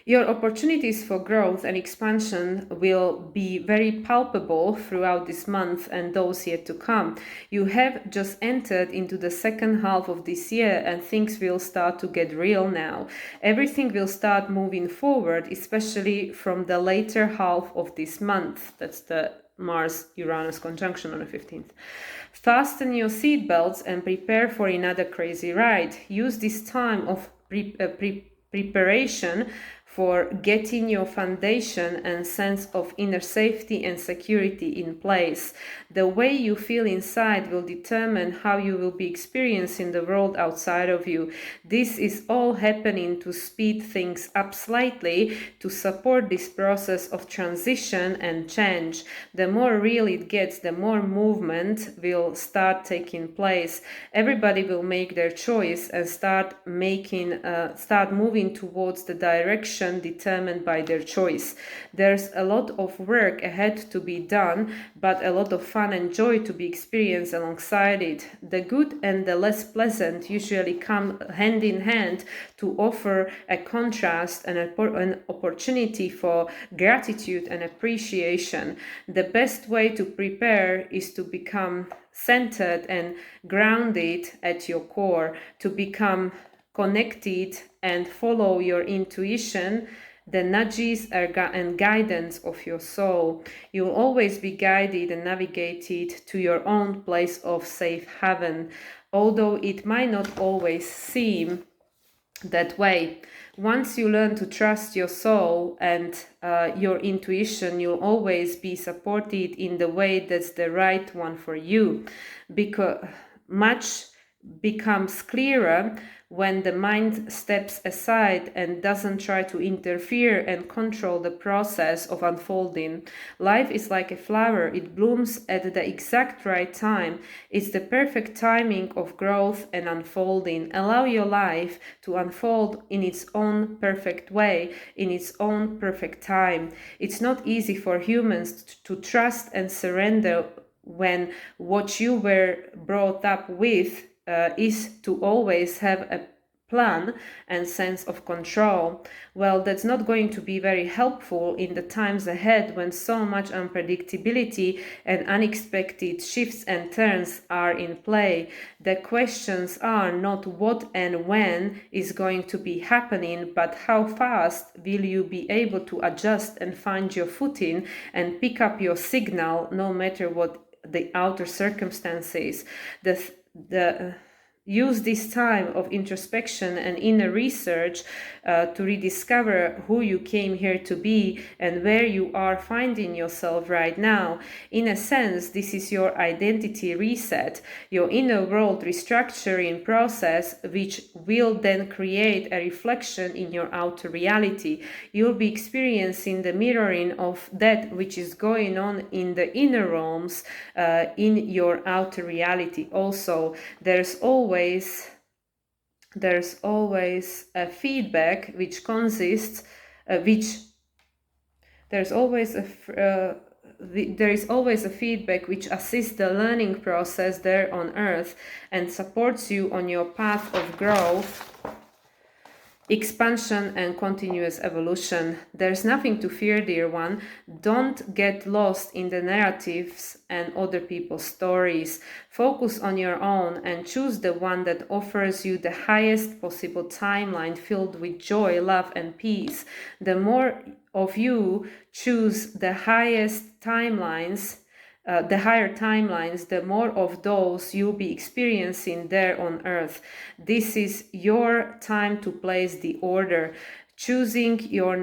Your opportunities for growth and expansion will be very palpable throughout this month and those yet to come. You have just entered into the second half of this year, and things will start to get real now. Everything will start moving forward, especially from the later half of this month. That's the Mars-Uranus conjunction on the 15th. Fasten your seatbelts and prepare for another crazy ride. Use this time of preparation for getting your foundation and sense of inner safety and security in place. The way you feel inside will determine how you will be experiencing the world outside of you. This is all happening to speed things up slightly, to support this process of transition and change. The more real it gets, the more movement will start taking place. Everybody will make their choice and start moving towards the direction direction determined by their choice. There's a lot of work ahead to be done, but a lot of fun and joy to be experienced alongside it. The good and the less pleasant usually come hand in hand to offer a contrast and an opportunity for gratitude and appreciation. The best way to prepare is to become centered and grounded at your core, to become connected and follow your intuition, the nudges and guidance of your soul. You'll always be guided and navigated to your own place of safe haven, although it might not always seem that way. Once you learn to trust your soul and your intuition, you'll always be supported in the way that's the right one for you, because much becomes clearer when the mind steps aside and doesn't try to interfere and control the process of unfolding. Life is like a flower. It blooms at the exact right time. It's the perfect timing of growth and unfolding. Allow your life to unfold in its own perfect way, in its own perfect time. It's not easy for humans to trust and surrender when what you were brought up with is to always have a plan and sense of control. Well, that's not going to be very helpful in the times ahead when so much unpredictability and unexpected shifts and turns are in play. The questions are not what and when is going to be happening, but how fast will you be able to adjust and find your footing and pick up your signal no matter what the outer circumstances. Use this time of introspection and inner research to rediscover who you came here to be and where you are finding yourself right now. In a sense, this is your identity reset, your inner world restructuring process, which will then create a reflection in your outer reality. You'll be experiencing the mirroring of that which is going on in the inner realms in your outer reality. Also, there's always a feedback which consists there is always a feedback which assists the learning process there on earth and supports you on your path of growth, expansion and continuous evolution. There's nothing to fear, dear one. Don't get lost in the narratives and other people's stories. Focus on your own and choose the one that offers you the highest possible timeline filled with joy, love and peace. The more of you choose the highest timelines, the higher timelines, the more of those you'll be experiencing there on earth. This is your time to place the order, choosing your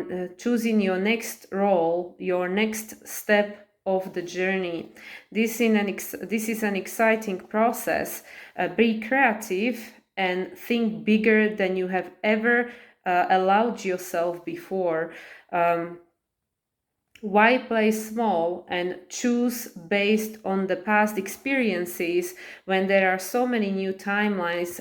next role, your next step of the journey. This is an exciting process. Be creative and think bigger than you have ever allowed yourself before. Why play small and choose based on the past experiences when there are so many new timelines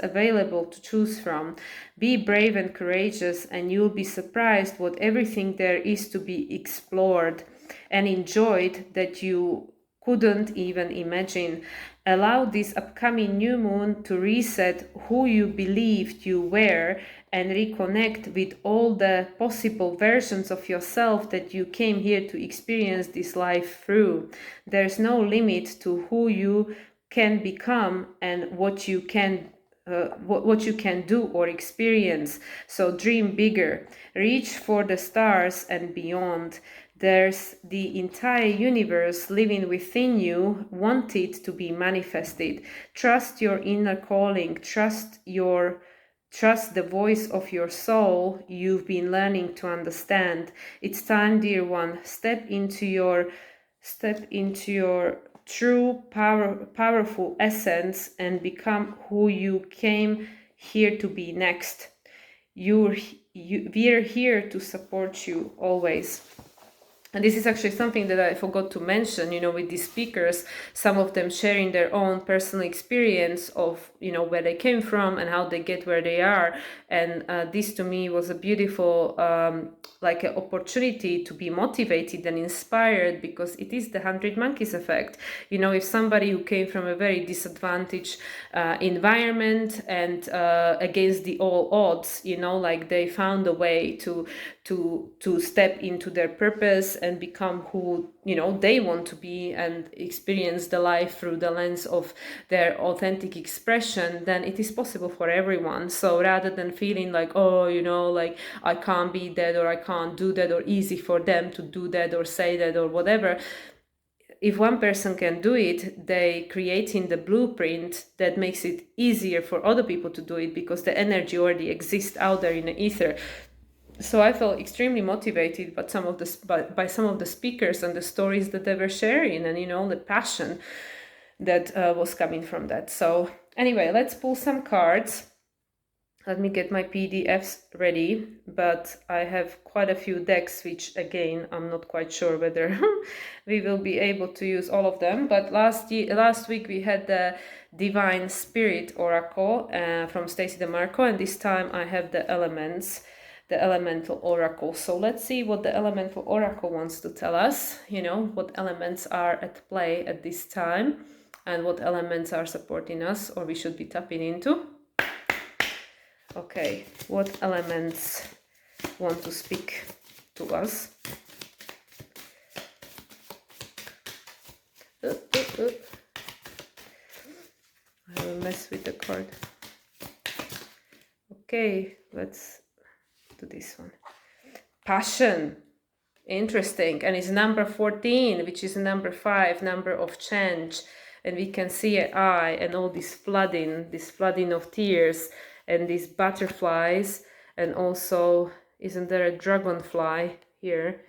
available to choose from? Be brave and courageous, and you'll be surprised what everything there is to be explored and enjoyed that you couldn't even imagine. Allow this upcoming new moon to reset who you believed you were and reconnect with all the possible versions of yourself that you came here to experience this life through. There's no limit to who you can become and what you can do or experience. So dream bigger, reach for the stars and beyond. There's the entire universe living within you, wanted to be manifested. Trust your inner calling, trust the voice of your soul you've been learning to understand. It's time, dear one, step into your true powerful essence and become who you came here to be next. We're here to support you always. And this is actually something that I forgot to mention, with these speakers, some of them sharing their own personal experience of, where they came from and how they get where they are. And this to me was a beautiful, like an opportunity to be motivated and inspired, because it is the 100 monkeys effect. If somebody who came from a very disadvantaged environment and against the all odds, like they found a way to step into their purpose and become who they want to be and experience the life through the lens of their authentic expression, then it is possible for everyone. So rather than feeling like, oh, like I can't be that, or I can't do that, or easy for them to do that or say that or whatever, if one person can do it, they creating the blueprint that makes it easier for other people to do it, because the energy already exists out there in the ether. So I felt extremely motivated by some of the speakers and the stories that they were sharing, and the passion that was coming from that. So anyway, let's pull some cards. Let me get my PDFs ready, but I have quite a few decks, which again I'm not quite sure whether we will be able to use all of them. But last week we had the Divine Spirit Oracle from Stacey DeMarco, and this time I have the elements, the Elemental Oracle. So let's see what the Elemental Oracle wants to tell us, what elements are at play at this time and what elements are supporting us or we should be tapping into. Okay, what elements want to speak to us? I will mess with the card. Okay, let's do this one. Passion. Interesting. And it's number 14, which is number 5, number of change. And we can see an eye and all this flooding of tears and these butterflies. And also, isn't there a dragonfly here?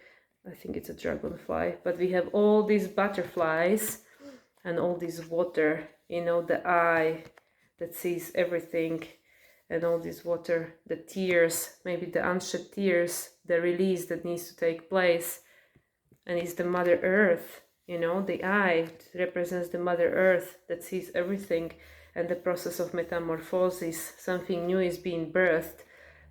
I think it's a dragonfly. But we have all these butterflies and all this water, the eye that sees everything. And all this water, the tears, maybe the unshed tears, the release that needs to take place. And it's the Mother Earth, the eye represents the Mother Earth that sees everything, and the process of metamorphosis. Something new is being birthed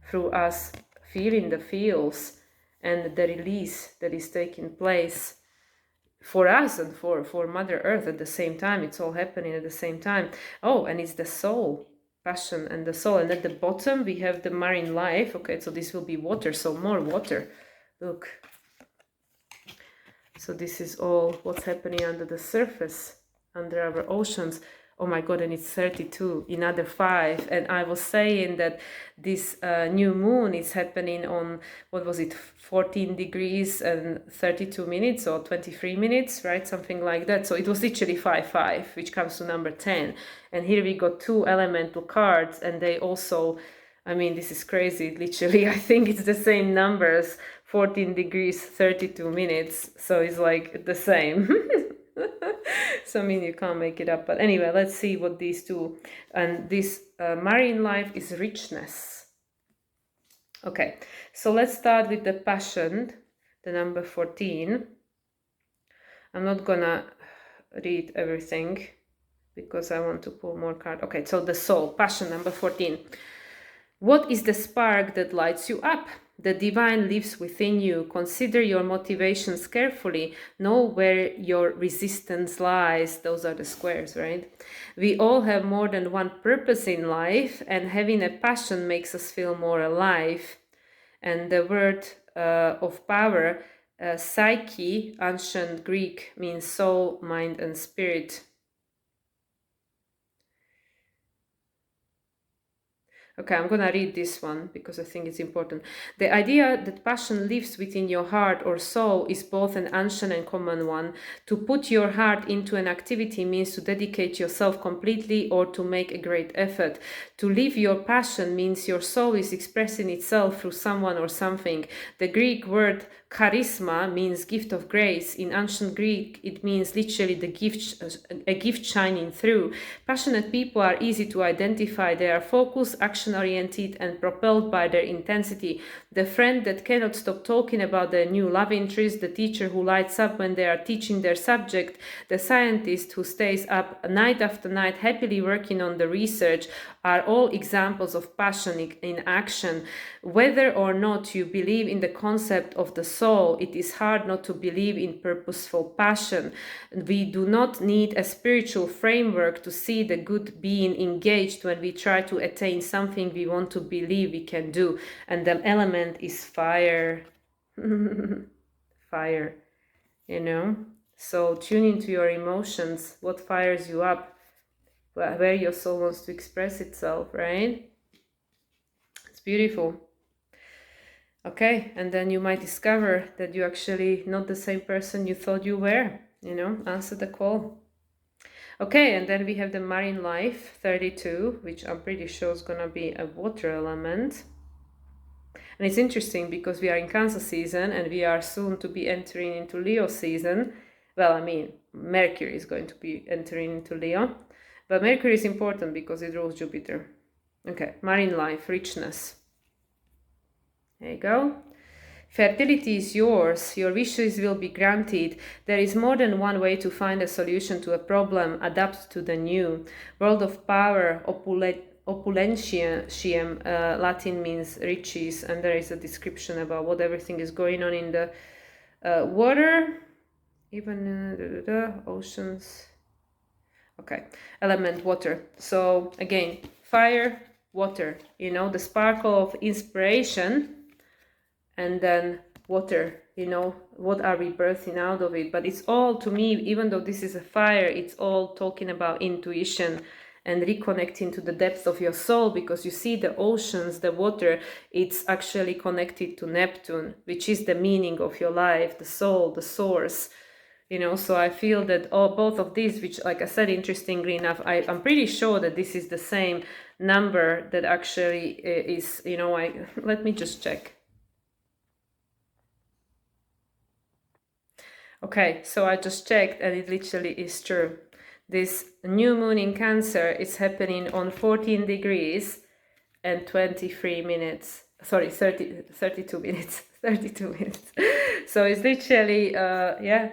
through us feeling the feels and the release that is taking place for us and for Mother Earth at the same time. It's all happening at the same time. Oh, and it's the soul. Passion and the soul. And at the bottom we have the marine life. Okay, so this will be water, so more water. Look, so this is all what's happening under the surface, under our oceans. Oh my god, and it's 32, another 5. And I was saying that this new moon is happening on, what was it, 14 degrees and 32 minutes or 23 minutes, right? Something like that. So it was literally 5-5, which comes to number 10. And here we got 2 elemental cards, and they also, I mean, this is crazy, literally. I think it's the same numbers, 14 degrees, 32 minutes. So it's like the same. So I mean, you can't make it up. But anyway, let's see what these two. And this marine life is richness. Okay, so let's start with the passion, the number 14. I'm not gonna read everything because I want to pull more cards. Okay, so the soul, passion, number 14. What is the spark that lights you up? The divine lives within you. Consider your motivations carefully. Know where your resistance lies. Those are the squares, right? We all have more than one purpose in life, and having a passion makes us feel more alive. And the word of power, psyche, ancient Greek, means soul, mind, and spirit. Okay, I'm gonna read this one because I think it's important. The idea that passion lives within your heart or soul is both an ancient and common one. To put your heart into an activity means to dedicate yourself completely or to make a great effort. To live your passion means your soul is expressing itself through someone or something. The Greek word charisma means gift of grace. In ancient Greek, it means literally the gift, a gift shining through. Passionate people are easy to identify. They are focused, action action-oriented and propelled by their intensity. The friend that cannot stop talking about their new love interest, the teacher who lights up when they are teaching their subject, the scientist who stays up night after night happily working on the research, are all examples of passion in action. Whether or not you believe in the concept of the soul, it is hard not to believe in purposeful passion. We do not need a spiritual framework to see the good being engaged when we try to attain something we want to believe we can do. And the element is fire. Fire, you know? So tune into your emotions, what fires you up, where your soul wants to express itself, right? It's beautiful. Okay, and then you might discover that you're actually not the same person you thought you were, you know, answer the call. Okay, and then we have the marine life, 32, which I'm pretty sure is gonna be a water element. And it's interesting because we are in Cancer season and we are soon to be entering into Leo season. Well, I mean, Mercury is going to be entering into Leo. But Mercury is important because it rules Jupiter. Okay, marine life, richness. There you go. Fertility is yours. Your wishes will be granted. There is more than one way to find a solution to a problem. Adapt to the new. World of power, opulentium, Latin means riches. And there is a description about what everything is going on in the water. Even oceans. Okay, element water. So again, fire, water, you know, the sparkle of inspiration, and then water, you know, what are we birthing out of it? But it's all, to me, even though this is a fire, it's all talking about intuition and reconnecting to the depths of your soul, because you see the oceans, the water, it's actually connected to Neptune, which is the meaning of your life, the soul, the source. You know, so I feel that both of these, which, like I said, interestingly enough, I'm pretty sure that this is the same number that actually is, you know, let me just check. Okay, so I just checked and it literally is true. This new moon in Cancer is happening on 14 degrees and 23 minutes. Sorry, 32 minutes. 32 minutes. So it's literally,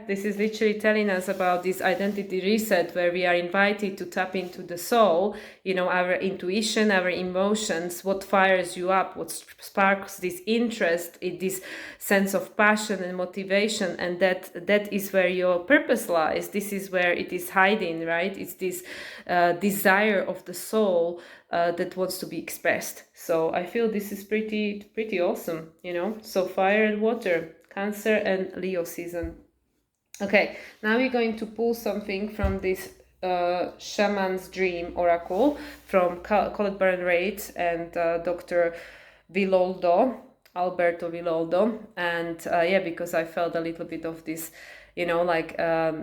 this is literally telling us about this identity reset where we are invited to tap into the soul, you know, our intuition, our emotions, what fires you up, what sparks this interest, this sense of passion and motivation. And that is where your purpose lies. This is where it is hiding, right? It's this desire of the soul that wants to be expressed. So I feel this is pretty awesome, you know. So fire and water, Cancer and Leo season. Okay, now we're going to pull something from this Shaman's Dream Oracle from Colette Baron-Reid and Dr. Alberto Villoldo. And because I felt a little bit of this, you know, like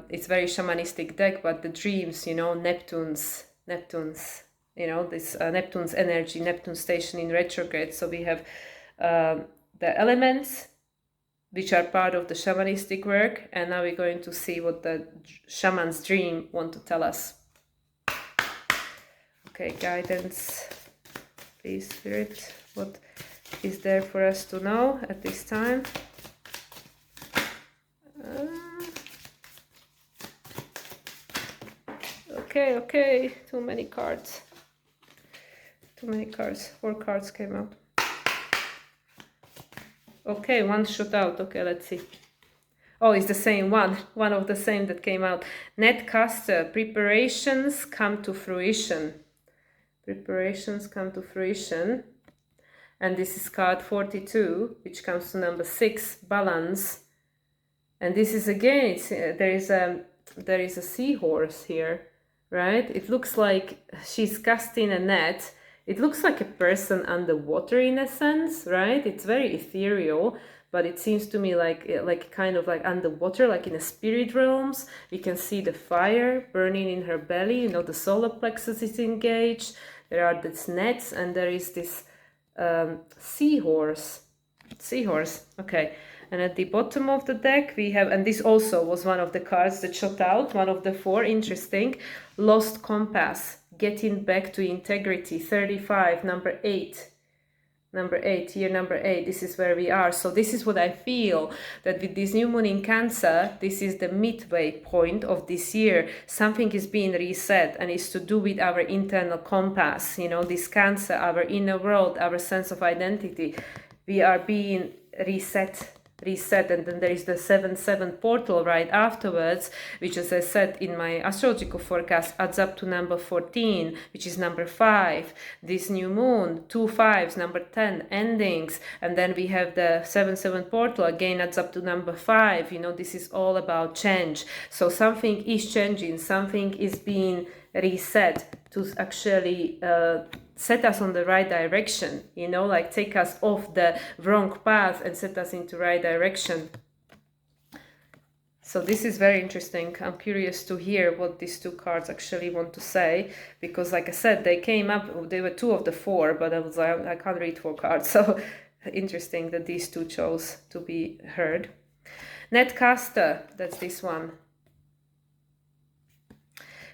it's very shamanistic deck, but the dreams, you know, Neptune's, you know, this Neptune's energy, Neptune station in retrograde. So we have the elements, which are part of the shamanistic work. And now we're going to see what the shaman's dream want to tell us. Okay, guidance, please, Spirit. What is there for us to know at this time? Okay, too many cards. 4 cards came out. Okay, one shot out. Okay, let's see. Oh, it's the same one of the same that came out. Netcaster, preparations come to fruition. And this is card 42, which comes to number 6, balance. And this is again, there is a seahorse here, right? It looks like she's casting a net. It looks like a person underwater in a sense, right? It's very ethereal, but it seems to me like kind of like underwater, like in the spirit realms. We can see the fire burning in her belly. You know, the solar plexus is engaged. There are these nets, and there is this seahorse. Okay. And at the bottom of the deck we have, and this also was one of the cards that shot out, one of the 4, interesting, lost compass, getting back to integrity. 35, number 8. Number 8, year number 8, this is where we are. So this is what I feel, that with this new moon in Cancer, this is the midway point of this year. Something is being reset, and it's to do with our internal compass. You know, this Cancer, our inner world, our sense of identity. We are being reset, and then there is the 7-7 portal right afterwards, which, as I said in my astrological forecast, adds up to number 14, which is number 5. This new moon, 2 5s, number 10, endings, and then we have the 7-7 portal, again adds up to number 5. You know, this is all about change. So something is changing, something is being reset to actually set us on the right direction, you know, like take us off the wrong path and set us into right direction. So this is very interesting. I'm curious to hear what these 2 cards actually want to say, because like I said, they came up, they were 2 of the 4, but I was like, I can't read 4 cards. So interesting that these 2 chose to be heard. Netcaster, that's this one.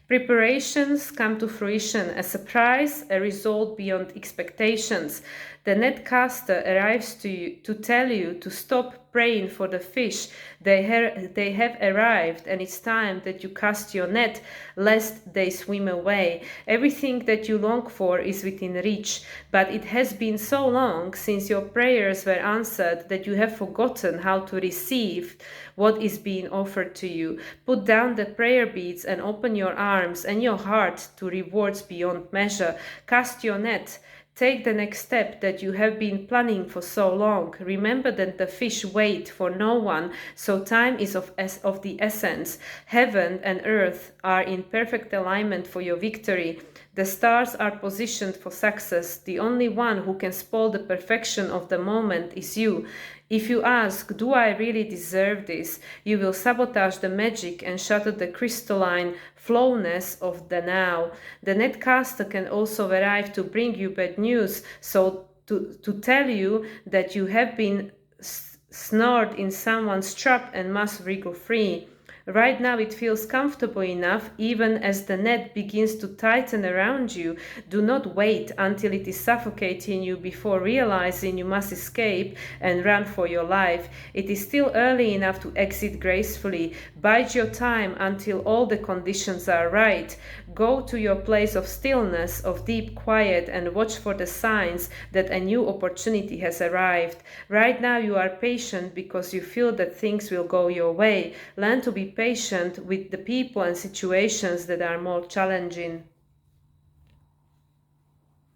Preparations come to fruition, a surprise, a result beyond expectations. The netcaster arrives to you to tell you to stop praying for the fish. They have arrived, and it's time that you cast your net, lest they swim away. Everything that you long for is within reach, but it has been so long since your prayers were answered that you have forgotten how to receive what is being offered to you. Put down the prayer beads and open your arms and your heart to rewards beyond measure. Cast your net. Take the next step that you have been planning for so long. Remember that the fish wait for no one, so time is of the essence. Heaven and earth are in perfect alignment for your victory. The stars are positioned for success. The only one who can spoil the perfection of the moment is you. If you ask, do I really deserve this? You will sabotage the magic and shatter the crystalline flowness of the now. The netcaster can also arrive to bring you bad news, so to tell you that you have been snared in someone's trap and must wriggle free. Right now it feels comfortable enough, even as the net begins to tighten around you. Do not wait until it is suffocating you before realizing you must escape and run for your life. It is still early enough to exit gracefully. Bide your time until all the conditions are right. Go to your place of stillness, of deep quiet, and watch for the signs that a new opportunity has arrived. Right now you are patient because you feel that things will go your way. Learn to be patient with the people and situations that are more challenging.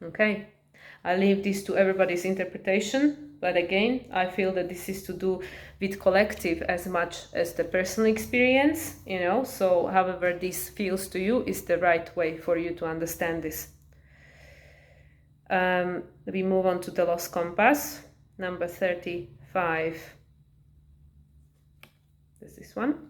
Okay, I leave this to everybody's interpretation, but again, I feel that this is to do with collective as much as the personal experience, you know, so however this feels to you is the right way for you to understand this. We move on to the Lost Compass, number 35. There's this one.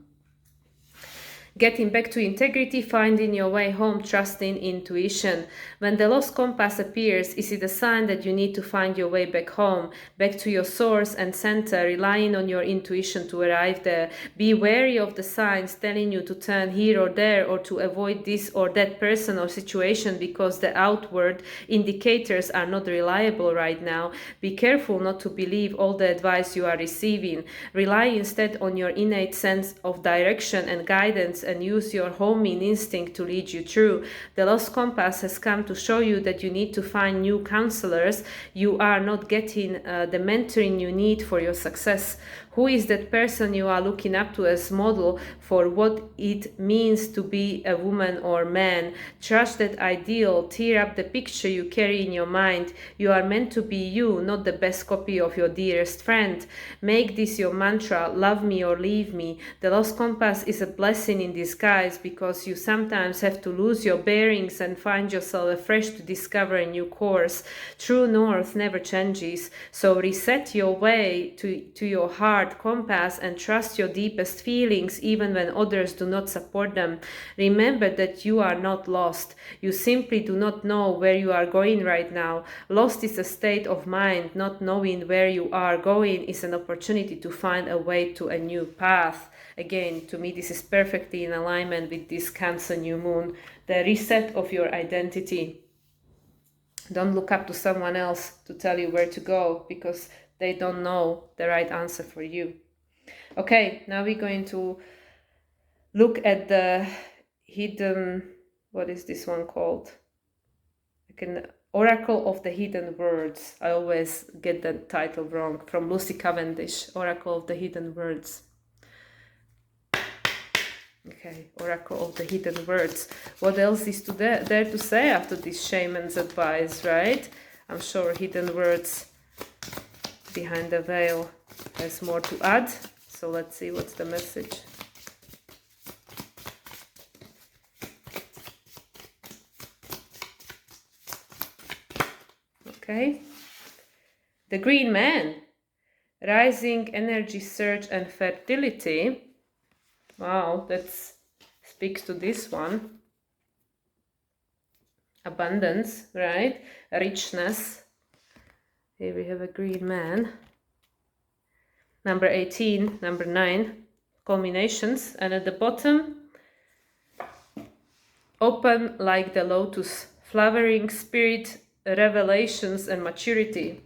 Getting back to integrity, finding your way home, trusting intuition. When the lost compass appears, is it a sign that you need to find your way back home, back to your source and center, relying on your intuition to arrive there? Be wary of the signs telling you to turn here or there, or to avoid this or that person or situation, because the outward indicators are not reliable right now. Be careful not to believe all the advice you are receiving. Rely instead on your innate sense of direction and guidance, and use your homing instinct to lead you through. The lost compass has come to show you that you need to find new counselors. You are not getting the mentoring you need for your success. Who is that person you are looking up to as model for what it means to be a woman or man? Trust that ideal. Tear up the picture you carry in your mind. You are meant to be you, not the best copy of your dearest friend. Make this your mantra: love me or leave me. The lost compass is a blessing in disguise, because you sometimes have to lose your bearings and find yourself afresh to discover a new course. True north never changes, so reset your way to your heart compass and trust your deepest feelings even when others do not support them. Remember that you are not lost. You simply do not know where you are going right now. Lost is a state of mind. Not knowing where you are going is an opportunity to find a way to a new path. Again, to me, this is perfectly in alignment with this Cancer new moon the reset of your identity. Don't look up to someone else to tell you where to go, because they don't know the right answer for you. Okay, now we're going to look at the hidden, what is this one called? Oracle of the Hidden Words. I always get the title wrong, from Lucy Cavendish, Oracle of the Hidden Words. Okay, Oracle of the Hidden Words. What else is there to say after this shaman's advice, right? I'm sure Hidden Words behind the veil has more to add. So let's see what's the message. Okay. The Green Man. Rising energy surge and fertility. Wow, that speaks to this one. Abundance, right? Richness. Here we have a Green Man. Number 18, number 9, culminations. And at the bottom, open like the lotus, flowering spirit, revelations and maturity.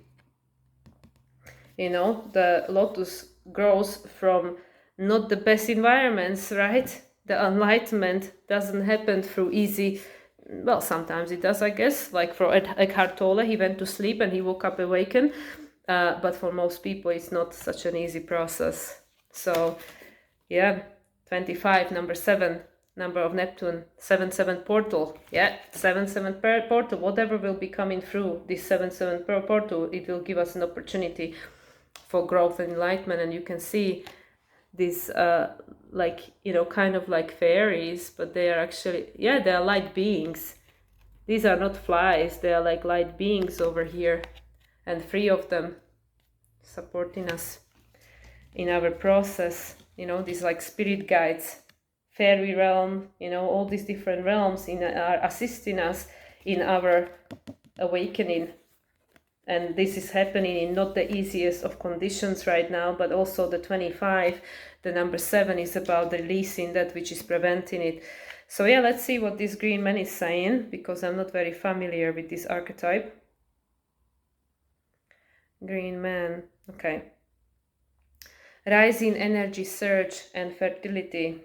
You know, the lotus grows from not the best environments, right? The enlightenment doesn't happen through easy, well, sometimes it does, I guess. Like for Eckhart Tolle, he went to sleep and he woke up awakened. But for most people, it's not such an easy process. So, yeah, 25, number 7, number of Neptune, 7-7 portal. Yeah, 7-7 portal. Whatever will be coming through this 7-7 portal, it will give us an opportunity for growth and enlightenment. And you can see these, like, you know, kind of like fairies, but they are actually, yeah, they are light beings. These are not flies. They are like light beings over here. And 3 of them supporting us in our process, you know, these like spirit guides, fairy realm, you know, all these different realms are assisting us in our awakening. And this is happening in not the easiest of conditions right now, but also the 25, the number 7 is about releasing that which is preventing it. So yeah, let's see what this Green Man is saying, because I'm not very familiar with this archetype. Green Man, okay. Rising energy surge and fertility.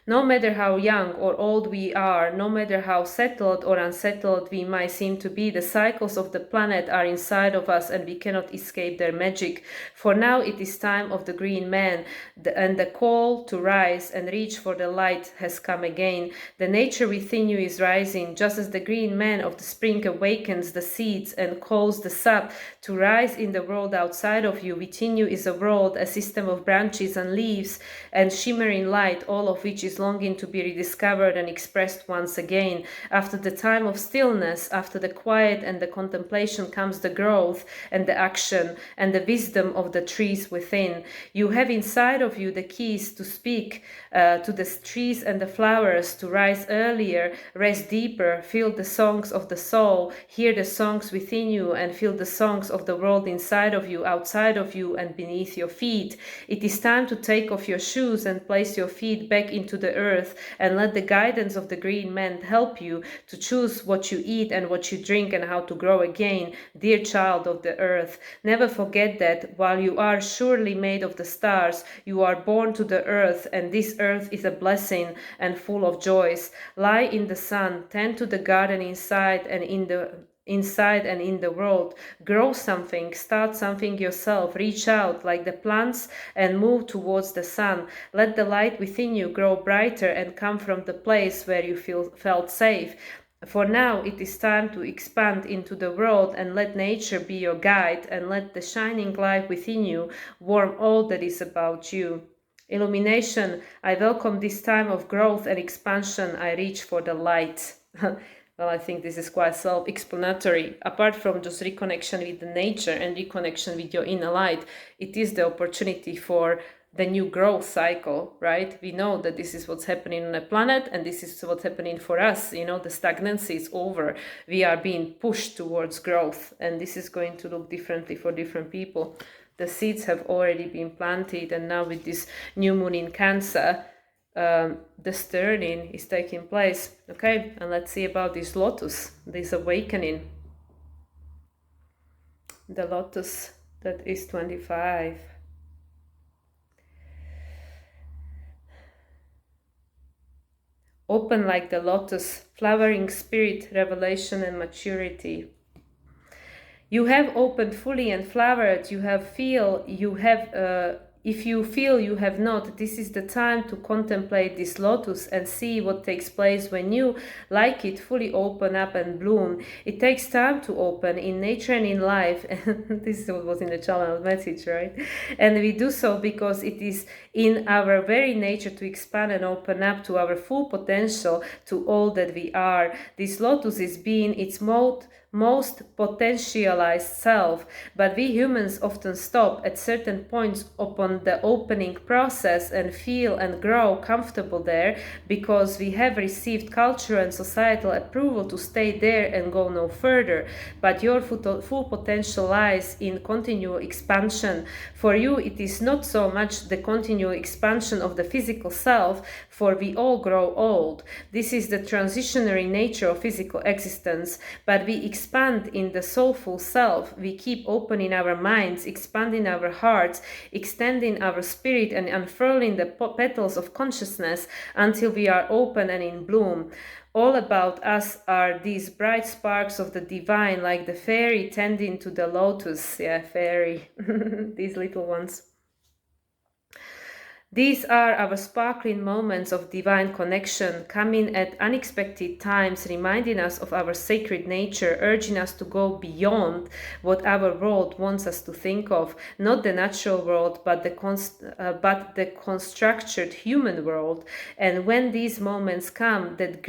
No matter how young or old we are, no matter how settled or unsettled we might seem to be, the cycles of the planet are inside of us and we cannot escape their magic. For now it is time of the Green Man, and the call to rise and reach for the light has come again. The nature within you is rising, just as the Green Man of the spring awakens the seeds and calls the sap to rise in the world outside of you. Within you is a world, a system of branches and leaves and shimmering light, all of which is longing to be rediscovered and expressed once again. After the time of stillness, after the quiet and the contemplation, comes the growth and the action and the wisdom of the trees within. You have inside of you the keys to speak to the trees and the flowers, to rise earlier, rest deeper, feel the songs of the soul, hear the songs within you, and feel the songs of the world inside of you, outside of you, and beneath your feet. It is time to take off your shoes and place your feet back into the earth, and let the guidance of the Green Man help you to choose what you eat and what you drink and how to grow again, dear child of the earth. Never forget that while you are surely made of the stars, you are born to the earth, and this earth is a blessing and full of joys. Lie in the sun, tend to the garden inside and in the world. Grow something, start something yourself, reach out like the plants and move towards the sun. Let the light within you grow brighter and come from the place where you felt safe. For now it is time to expand into the world and let nature be your guide, and let the shining light within you warm all that is about you. Illumination, I welcome this time of growth and expansion. I reach for the light. Well, I think this is quite self-explanatory. Apart from just reconnection with the nature and reconnection with your inner light, it is the opportunity for the new growth cycle, right? We know that this is what's happening on the planet, and this is what's happening for us. You know, the stagnancy is over. We are being pushed towards growth, and this is going to look differently for different people. The seeds have already been planted, and now with this new moon in Cancer, the stirring is taking place. Okay, and let's see about this lotus, this awakening. The lotus that is 25. Open like the lotus, flowering spirit, revelation and maturity. You have opened fully and flowered, if you feel you have not, this is the time to contemplate this lotus and see what takes place when you, like it, fully open up and bloom. It takes time to open in nature and in life. This was in the channel message, right? And we do so because it is in our very nature to expand and open up to our full potential, to all that we are. This lotus is being its most potentialized self, but we humans often stop at certain points upon the opening process and feel and grow comfortable there because we have received cultural and societal approval to stay there and go no further. But your full potential lies in continual expansion. For you, it is not so much the continual expansion of the physical self, for we all grow old. This is the transitionary nature of physical existence, but we expand in the soulful self. We keep opening our minds, expanding our hearts, extending our spirit and unfurling the petals of consciousness until we are open and in bloom. All about us are these bright sparks of the divine, like the fairy tending to the lotus. Yeah, fairy, these little ones. These are our sparkling moments of divine connection, coming at unexpected times, reminding us of our sacred nature, urging us to go beyond what our world wants us to think of, not the natural world, but the constructed human world. And when these moments come, that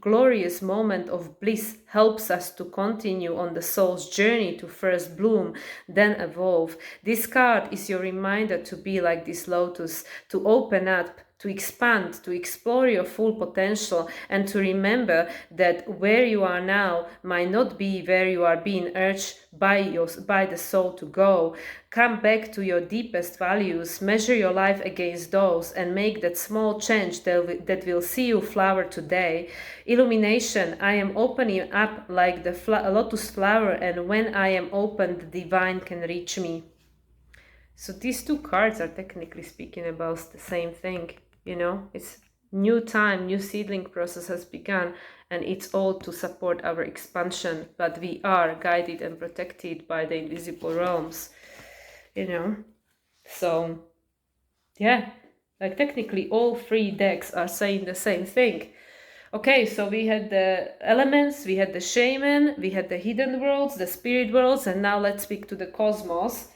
glorious moment of bliss helps us to continue on the soul's journey to first bloom, then evolve. This card is your reminder to be like this lotus, to open up, to expand, to explore your full potential, and to remember that where you are now might not be where you are being urged by the soul to go. Come back to your deepest values, measure your life against those, and make that small change that will see you flower today. Illumination, I am opening up like the lotus flower, and when I am open, the divine can reach me. So these two cards are technically speaking about the same thing, you know, it's new time, new seedling process has begun, and it's all to support our expansion, but we are guided and protected by the invisible realms, you know. So yeah, like technically all three decks are saying the same thing. Okay, so we had the elements, we had the shaman, we had the hidden worlds, the spirit worlds, and now let's speak to the cosmos.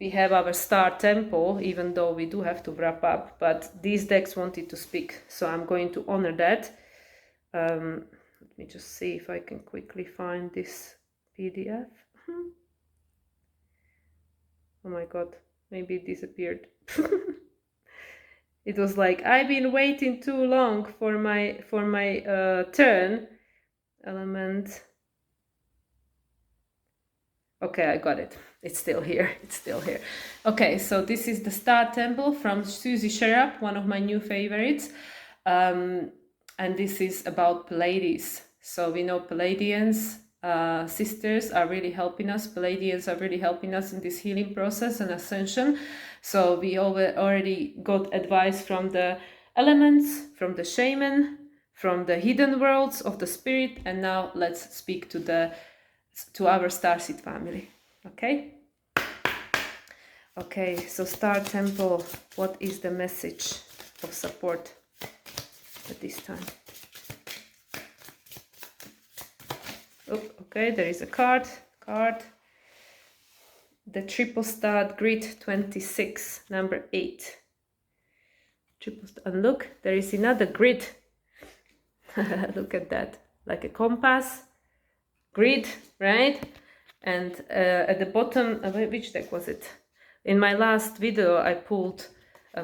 We have our star temple, even though we do have to wrap up, but these decks wanted to speak, so I'm going to honor that. Let me just see if I can quickly find this PDF. Oh my god, maybe it disappeared. It was like, I've been waiting too long for my turn. Element. Okay, I got it. It's still here. It's still here. Okay, so this is the Star Temple from Suzy Cherub, one of my new favorites. And this is about Pleiades. So we know Pleiadians, sisters are really helping us. Pleiadians are really helping us in this healing process and ascension. So we already got advice from the elements, from the shaman, from the hidden worlds of the spirit, and now let's speak to our starseed family. Okay, so Star Temple, what is the message of support at this time? Oh, okay, there is a card. The triple star grid 26, number 8. Triple star, and look, there is another grid. Look at that, like a compass grid, right? And at the bottom, which deck was it? In my last video, I pulled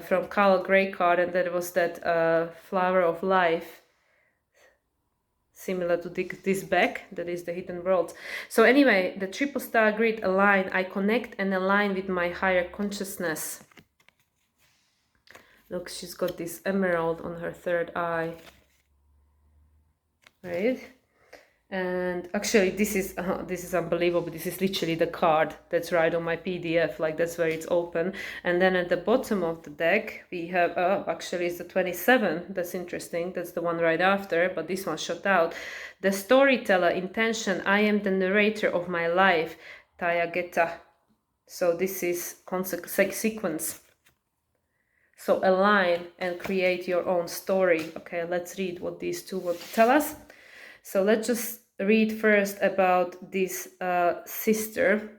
from Carl Gray card, and there was that flower of life, similar to this back, that is the hidden world. So anyway, the triple star grid align. I connect and align with my higher consciousness. Look, she's got this emerald on her third eye, right? And actually this is unbelievable. This is literally the card that's right on my PDF, like that's where it's open. And then at the bottom of the deck we have actually it's the 27. That's interesting. That's the one right after, but this one shut out. The storyteller, intention, I am the narrator of my life, Tayageta. So this is sequence. So align and create your own story. Okay, let's read what these two want to tell us. So let's just read first about this sister,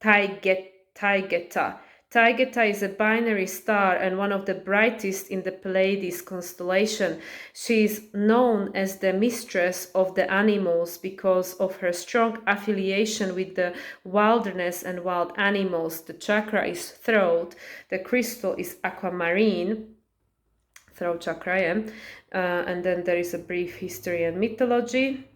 Taygeta. Taygeta is a binary star and one of the brightest in the Pleiades constellation. She is known as the mistress of the animals because of her strong affiliation with the wilderness and wild animals. The chakra is throat. The crystal is aquamarine. Throat chakra, yeah. And then there is a brief history and mythology.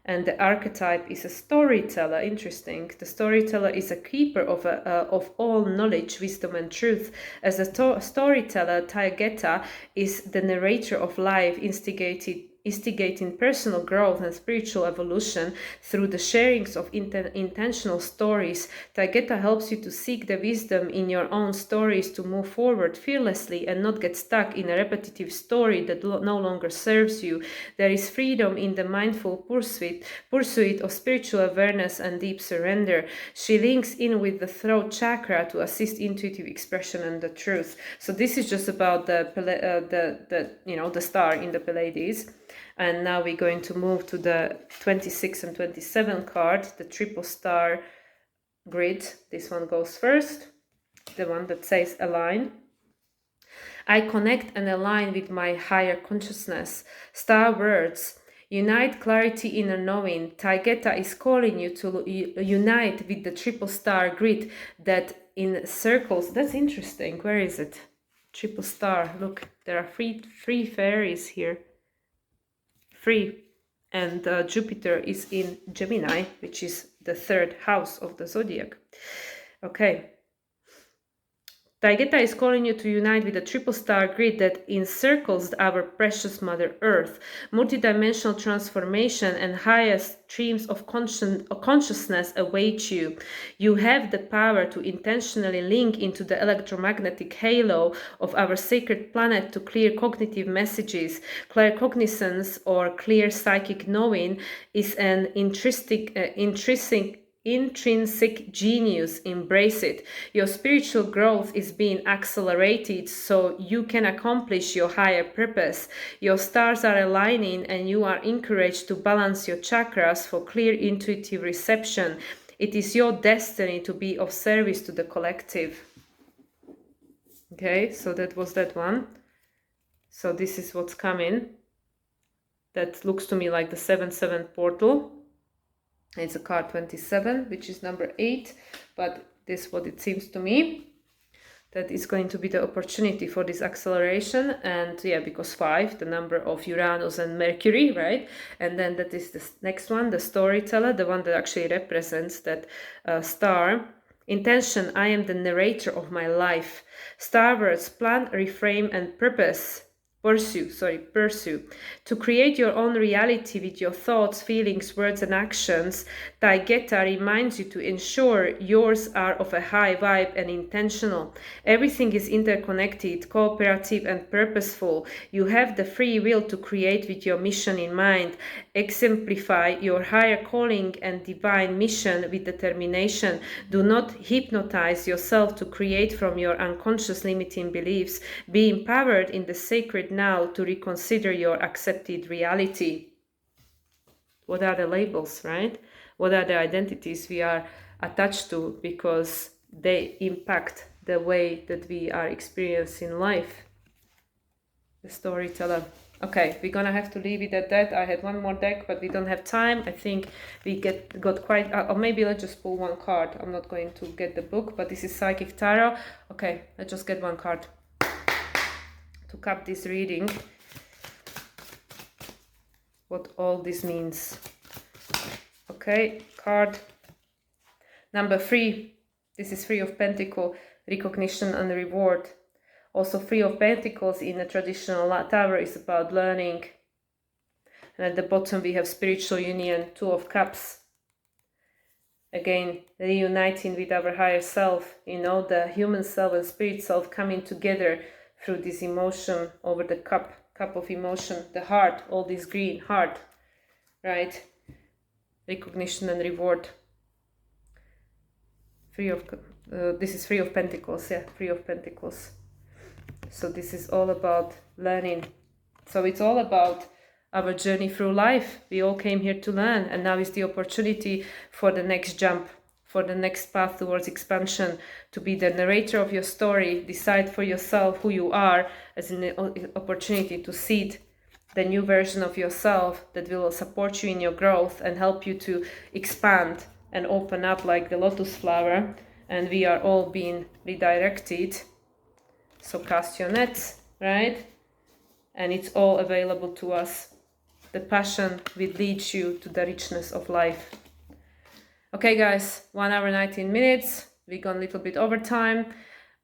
And the archetype is a storyteller. Interesting. The storyteller is a keeper of all knowledge, wisdom, and truth. As a storyteller, Taygeta is the narrator of life, instigating personal growth and spiritual evolution through the sharings of intentional stories. Taygeta helps you to seek the wisdom in your own stories, to move forward fearlessly and not get stuck in a repetitive story that no longer serves you. There is freedom in the mindful pursuit of spiritual awareness and deep surrender. She links in with the throat chakra to assist intuitive expression and the truth. So this is just about the star in the Pleiades. And now we're going to move to the 26 and 27 card, the triple star grid. This one goes first, the one that says align. I connect and align with my higher consciousness. Star words. Unite clarity inner knowing. Taygeta is calling you to unite with the triple star grid that encircles. That's interesting. Where is it? Triple star. Look, there are three fairies here. And Jupiter is in Gemini, which is the third house of the zodiac. Okay. Taygeta is calling you to unite with a triple star grid that encircles our precious Mother Earth. Multidimensional transformation and highest streams of consciousness await you. You have the power to intentionally link into the electromagnetic halo of our sacred planet to clear cognitive messages. Claircognizance or clear psychic knowing is an intrinsic genius. Embrace it. Your spiritual growth is being accelerated so you can accomplish your higher purpose. Your stars are aligning and you are encouraged to balance your chakras for clear intuitive reception. It is your destiny to be of service to the collective. Okay, so that was that one. So this is what's coming. That looks to me like the 7/7 portal. It's a card 27, which is number 8, but this is what it seems to me. That is going to be the opportunity for this acceleration. And yeah, because 5, the number of Uranus and Mercury, right? And then that is the next one, the storyteller, the one that actually represents that star. Intention, I am the narrator of my life. Star words, plan, reframe, and purpose. Pursue. To create your own reality with your thoughts, feelings, words, and actions, Taygeta reminds you to ensure yours are of a high vibe and intentional. Everything is interconnected, cooperative, and purposeful. You have the free will to create with your mission in mind. Exemplify your higher calling and divine mission with determination. Do not hypnotize yourself to create from your unconscious limiting beliefs. Be empowered in the sacred now to reconsider your accepted reality. What are the labels, right? What are the identities we are attached to because they impact the way that we are experiencing life? The storyteller. Okay, we're gonna have to leave it at that. I had one more deck, but we don't have time. I think we got quite, or maybe let's just pull one card. I'm not going to get the book, but this is Psychic Tarot. Okay, let's just get one card to cap this reading. What all this means. Okay, card number 3. This is 3 of Pentacle, recognition and reward. Also, Three of Pentacles in a traditional Tower is about learning. And at the bottom we have spiritual union, Two of Cups. Again, reuniting with our higher self, you know, the human self and spirit self coming together through this emotion over the cup of emotion, the heart, all this green heart, right? Recognition and reward. This is Three of Pentacles, yeah, Three of Pentacles. So this is all about learning. So it's all about our journey through life. We all came here to learn, and now is the opportunity for the next jump, for the next path towards expansion, to be the narrator of your story, decide for yourself who you are, as an opportunity to seed the new version of yourself that will support you in your growth and help you to expand and open up like the lotus flower. And we are all being redirected. So cast your nets, right? And it's all available to us. The passion will lead you to the richness of life. Okay guys, 1 hour 19 minutes. We gone a little bit over time.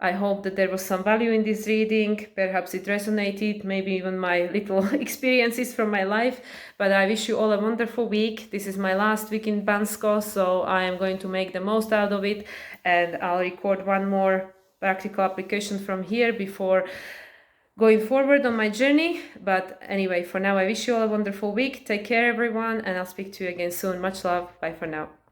I hope that there was some value in this reading. Perhaps it resonated, maybe even my little experiences from my life. But I wish you all a wonderful week. This is my last week in Bansko, so I am going to make the most out of it. And I'll record one more practical application from here before going forward on my journey. But anyway, for now, I wish you all a wonderful week. Take care, everyone, and I'll speak to you again soon. Much love. Bye for now.